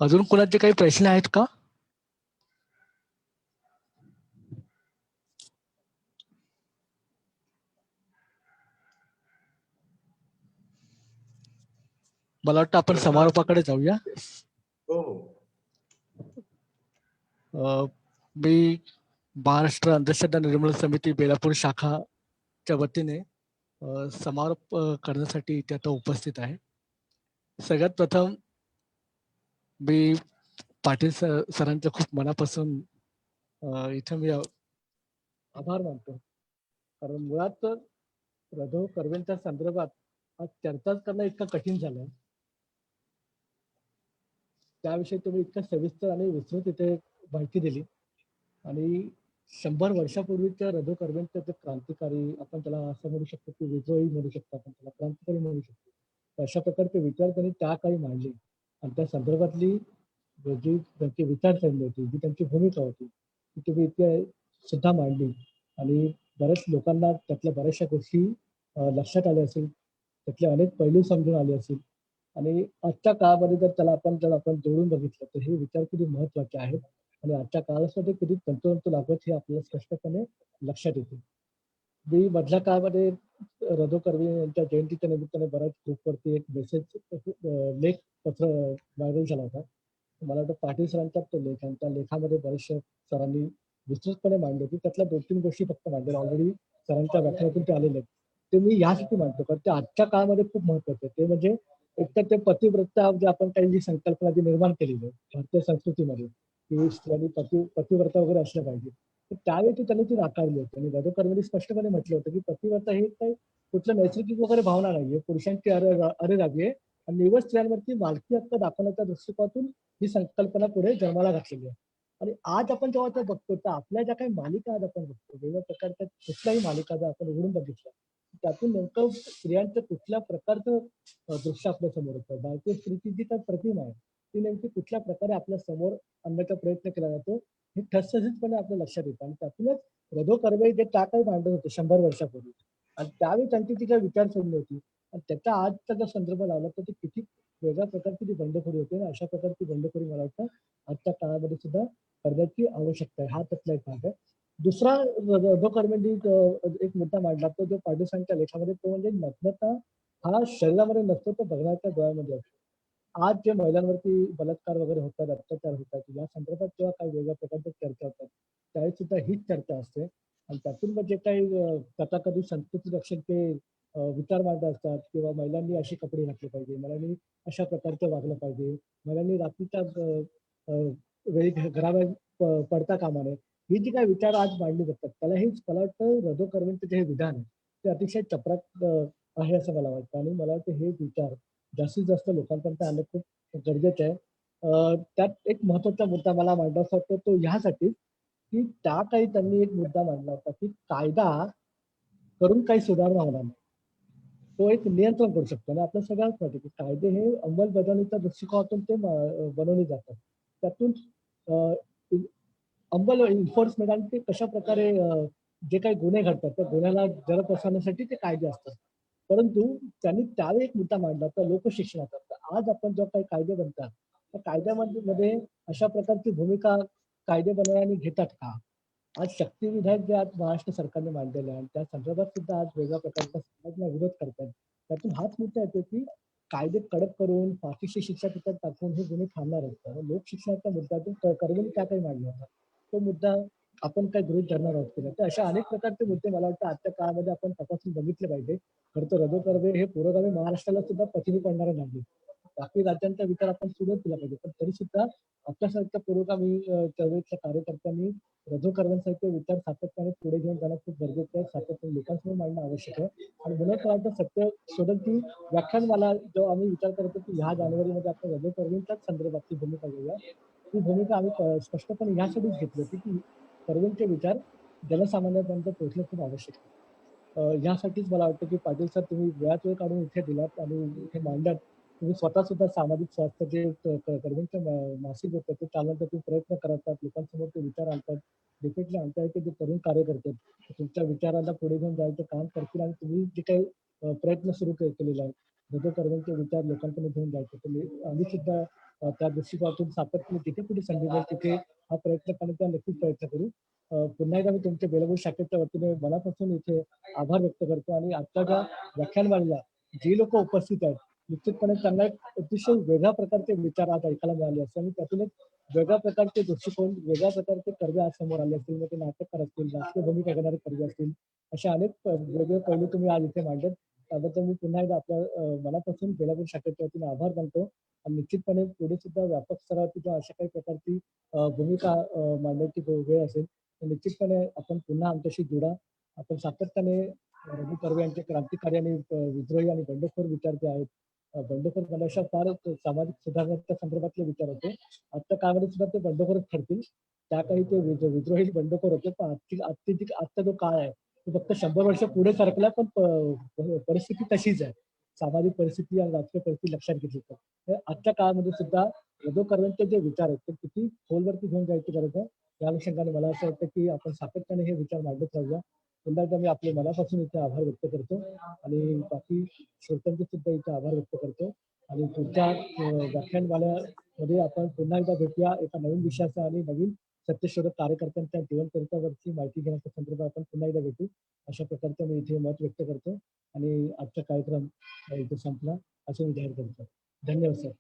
S5: अजून कोणाचे काही प्रश्न आहेत का? मला वाटतं आपण समारोपाकडे जाऊया.
S4: हो हो.
S5: मी महाराष्ट्र अंधश्रद्धा निर्मूलन समिती बेलापूर शाखाच्या वतीने समारोप करण्यासाठी इथे आता उपस्थित आहे. सगळ्यात प्रथम मी पाटील सरांचे खूप मनापासून इथं मी आभार मानतो. कारण मुळात रधो कर्वेंच्या संदर्भात आज चर्चाच करणं इतकं कठीण झालं. त्याविषयी तुम्ही इतकं सविस्तर आणि विस्तृत इथे माहिती दिली. आणि 100 वर्षापूर्वीच्या रधो कर्वेंचं ते क्रांतिकारी, आपण त्याला असं म्हणू शकतो की विद्रोही म्हणू शकतो, आपण त्याला क्रांतिकारी म्हणू शकतो. तर अशा प्रकारचे विचार त्यांनी त्या काळी मांडले आणि त्या संदर्भातली जी त्यांची विचारसरणी होती, जी त्यांची भूमिका होती, ती तुम्ही इथे सुद्धा मांडली. आणि बऱ्याच लोकांना त्यातल्या बऱ्याचशा गोष्टी लक्षात आल्या असेल, त्यातले अनेक पैलू समजून आले असतील. आणि आजच्या काळामध्ये जर आपण जोडून बघितलं तर हे विचार किती महत्वाचे आहेत आणि आजच्या काळामध्ये किती तंतोतंत लागत हे आपल्याला स्पष्टपणे लक्षात येते. मी मधल्या काळामध्ये रधो कर्वे यांच्या जयंतीच्या निमित्ताने बऱ्याच ग्रुपवरती एक मेसेज लेख पत्र व्हायरल झाला होता. मला वाटतं पाटील सरांचा तो लेख आणि त्या लेखामध्ये बऱ्याचशा सरांनी विस्तृतपणे मांडले होते. त्यातल्या 2-3 गोष्टी फक्त मांडल्या, ऑलरेडी सरांच्या व्याख्यानातून ते आलेले आहेत. ते मी यासाठी मांडतो कारण ते आजच्या काळामध्ये खूप महत्वाचं आहे. ते म्हणजे एकतर ते पतिव्रता जे आपण काही जी संकल्पना जी निर्माण केलेली आहे भारतीय संस्कृतीमध्ये की स्त्रियांनी पतिव्रता वगैरे असलं पाहिजे, तर त्यावेळी त्यांनी ती नाकारली होती. आणि रधो कर्वेंनी स्पष्टपणे म्हटलं होतं की पतिव्रता हे काही कुठलं नैसर्गिक वगैरे भावना नाहीये, पुरुषांची अरेरावी आहे आणि निवड स्त्रियांवरती मालकी हक्क दाखवण्याच्या दृष्टिकोनातून ही संकल्पना पुढे जन्माला घातलेली आहे. आणि आज आपण जेव्हा ते बघतो तर आपल्या ज्या काही मालिका आज आपण बघतो, वेगवेगळ्या प्रकारच्या कुठल्याही मालिका जर आपण उघडून बघितल्या त्यातून नेमकं स्त्रियांचं कुठल्या प्रकारचं दृश्य आपल्या समोर येतं. भारतीय स्त्रीची जी काही प्रतिमा आहे ती नेमकी कुठल्या प्रकारे आपल्या समोर आणण्याचा प्रयत्न केला जातो हे ठसठशीतपणे आपल्या लक्षात येतं. आणि त्यातूनच रधो कर्वे जे त्या काही मांडत होते 100 वर्षापूर्वी आणि त्यावेळी त्यांची ती काही विचारसरणी होती आणि त्याचा आजचा जर संदर्भ लावला तर ती किती वेगळ्या प्रकारची ती बंडखोरी होती आणि अशा प्रकारची बंडखोरी मला वाटतं आजच्या काळामध्ये सुद्धा करण्याची आवश्यकता आहे. हा त्यातला एक भाग आहे. दुसरा रधो कर्वेंनी एक मुद्दा मांडला तो जो पाटील लेखामध्ये, तो म्हणजे नग्नता हा शरीरामध्ये नसतो, तो बघण्याच्या डोळ्यामध्ये असतो. आज जे महिलांवरती बलात्कार वगैरे होतात, अत्याचार होतात, या संदर्भात जेव्हा काही वेगळ्या प्रकारच्या चर्चा होतात त्यावेळी सुद्धा हीच चर्चा असते. आणि त्यातून मग जे काही तथाकथित संस्कृती रक्षणचे विचार मांडत असतात किंवा महिलांनी असे कपडे घातले पाहिजे, महिलांनी अशा प्रकारचं वागलं पाहिजे, महिलांनी रात्रीच्या वेळी घराबाहेर पडता कामा नये, ही जी काही विचार आज मांडली जातात त्याला हेच मला वाटतं रधो कर्वेंचं जे हे विधान आहे ते अतिशय चपराक आहे असं मला वाटतं. आणि मला वाटतं हे विचार जास्तीत जास्त लोकांपर्यंत आणणं खूप गरजेचं आहे. त्यात एक महत्वाचा मुद्दा मला मांडावासा वाटतो तो ह्यासाठी की त्या काही त्यांनी एक मुद्दा मांडला होता की कायदा करून काही सुधारणा होणार नाही, तो एक नियंत्रण करू शकतो. आणि आपल्या सगळ्यांना माहिती की कायदे हे अंमलबजावणीच्या दृष्टिकोनातून ते बनवले जातात. त्यातून एन्फोर्समेंट आणि ते कशा प्रकारे जे काही गुन्हे घडतात त्या गुन्ह्याला जर बसवण्यासाठी ते कायदे असतात. परंतु त्यांनी त्यावेळी एक मुद्दा मांडला तर लोकशिक्षणाचा. तर आज आपण जेव्हा काही कायदे बनतात त्या कायद्यामध्ये अशा प्रकारची भूमिका कायदे बनवणारे घेतात का? आज शक्ती विधेयक जे आज महाराष्ट्र सरकारने मांडलेलं आहे आणि त्या संदर्भात सुद्धा आज वेगळ्या प्रकारचा समाजाला विरोध करतात. त्यातून हाच मुद्दा येतो की कायदे कडक करून फाशीची शिक्षा त्याच्यात टाकून हे गुन्हे थांबणार आहेत. लोकशिक्षणाचा मुद्दा तो कर्वेंनी त्या काही मांडला होता, तो मुद्दा आपण काय गृहीत धरणार आहोत की तर अशा अनेक प्रकारचे मुद्दे मला वाटतं आजच्या काळामध्ये आपण तपासून बघितले पाहिजे. खरं तर रधो कर्वे हे पुरोगामी महाराष्ट्राला सुद्धा पछाडी पडणारे नाही. बाकी राज्यांचा विचार आपण सुरू केला पाहिजे, पण तरी सुद्धा आपल्यासारख्या पुरोगामी चळवळीच्या कार्यकर्त्यांनी रधो कर्वेंसारखे विचार सातत्याने पुढे घेऊन जाणं खूप गरजेचं आहे, सातत्याने लोकांसमोर मांडणं आवश्यक आहे. आणि म्हणून मला वाटतं सत्य शोधनची व्याख्यानमाला जो आम्ही विचार करतो की ह्या जानेवारीमध्ये आपण रधो कर्वेंच्याच संदर्भातली भूमिका घेऊया, ती भूमिका आम्ही स्पष्टपणे ह्यासाठीच घेतली होती की कर्वेंचे विचार जनसामान्यांपर्यंत पोहोचणे खूप आवश्यक आहे. यासाठीच मला वाटतं की पाटील सर तुम्ही वेळात वेळ काढून इथे दिलात आणि इथे मांडल्यात. तुम्ही स्वतः सुद्धा सामाजिक स्वास्थ्य जे कर्वेंचं मासिक होतं ते चालवण्याचा प्रयत्न करतात, लोकांसमोर ते विचार आणतात, डेफिनेटली आमच्या इथे जे तरुण कार्य करतात तुमच्या विचारांना पुढे घेऊन जायचं काम करतील. आणि तुम्ही जे काही प्रयत्न सुरू केलेला आहे रधो कर्वेंचे विचार लोकांकडे घेऊन जायचे, तर आम्ही सुद्धा त्या दृष्टिकोनातून सातत्याने जिथे कुठे संधी मिळेल तिथे हा प्रयत्न करण्याचा नक्कीच प्रयत्न करू. पुन्हा एकदा मी तुमच्या बेलापूर शाखेच्या वतीने मनापासून इथे आभार व्यक्त करतो. आणि आजच्या ज्या व्याख्यानमालेला जी लोक उपस्थित आहेत निश्चितपणे त्यांना एक अतिशय वेगळ्या प्रकारचे विचार आज ऐकायला मिळाले असतील आणि त्यातून एक वेगळ्या प्रकारचे दृष्टिकोन, वेगळ्या प्रकारचे कर्वे आज समोर आले असतील. मग ते नाटककार असतील, राजकीय भूमिका घेणारे कर्वे असतील, अशा अनेक वेगळे पैलू तुम्ही आज इथे मांडलेत. त्याबद्दल मी पुन्हा एकदा आपल्या मनापासून बेलापूर शाखेच्या वतीने आभार मानतो. आणि निश्चितपणे पुढे सुद्धा व्यापक स्तरावरती जर अशा काही प्रकारची भूमिका मांडण्याची वेळ असेल तर निश्चितपणे आपण पुन्हा आमच्याशी जोडा. आपण सातत्याने रवी कर्वे यांचे क्रांतिकारी आणि विद्रोही आणि बंडखोर विचार जे आहेत, बंडखोर मनाशा फार सामाजिक सुधारणाच्या संदर्भातले विचार होते. आजच्या काळामध्ये सुद्धा ते बंडखोरच ठरतील. त्या काही ते विद्रोही बंडखोर होते, पण आजचा जो काळ आहे तो फक्त 100 वर्ष पुढे सरकला, पण परिस्थिती तशीच आहे. सामाजिक परिस्थिती आणि राजकीय परिस्थिती लक्षात घेतली तर आजच्या काळामध्ये सुद्धा रवी कर्वेंचे जे विचार आहेत ते किती खोलवरती घेऊन जायची गरज आहे. या अनुषंगाने मला असं वाटतं की आपण सातत्याने हे विचार मांडत राहूया. पुन्हा एकदा मी आपले मनापासून इथे आभार व्यक्त करतो आणि बाकी श्रोत्यांचे सुद्धा इथे आभार व्यक्त करतो. आणि पुढच्या व्याख्यानमालेमध्ये आपण पुन्हा एकदा भेटूया एका नवीन विषयाचा आणि नवीन सत्यशोधक कार्यकर्त्यांच्या जीवनचरित्रावरची माहिती घेण्याच्या संदर्भात आपण पुन्हा एकदा भेटू. अशा प्रकारचं मी इथे मत व्यक्त करतो आणि आजचा कार्यक्रम इथे संपला असं मी जाहीर करतो. धन्यवाद सर.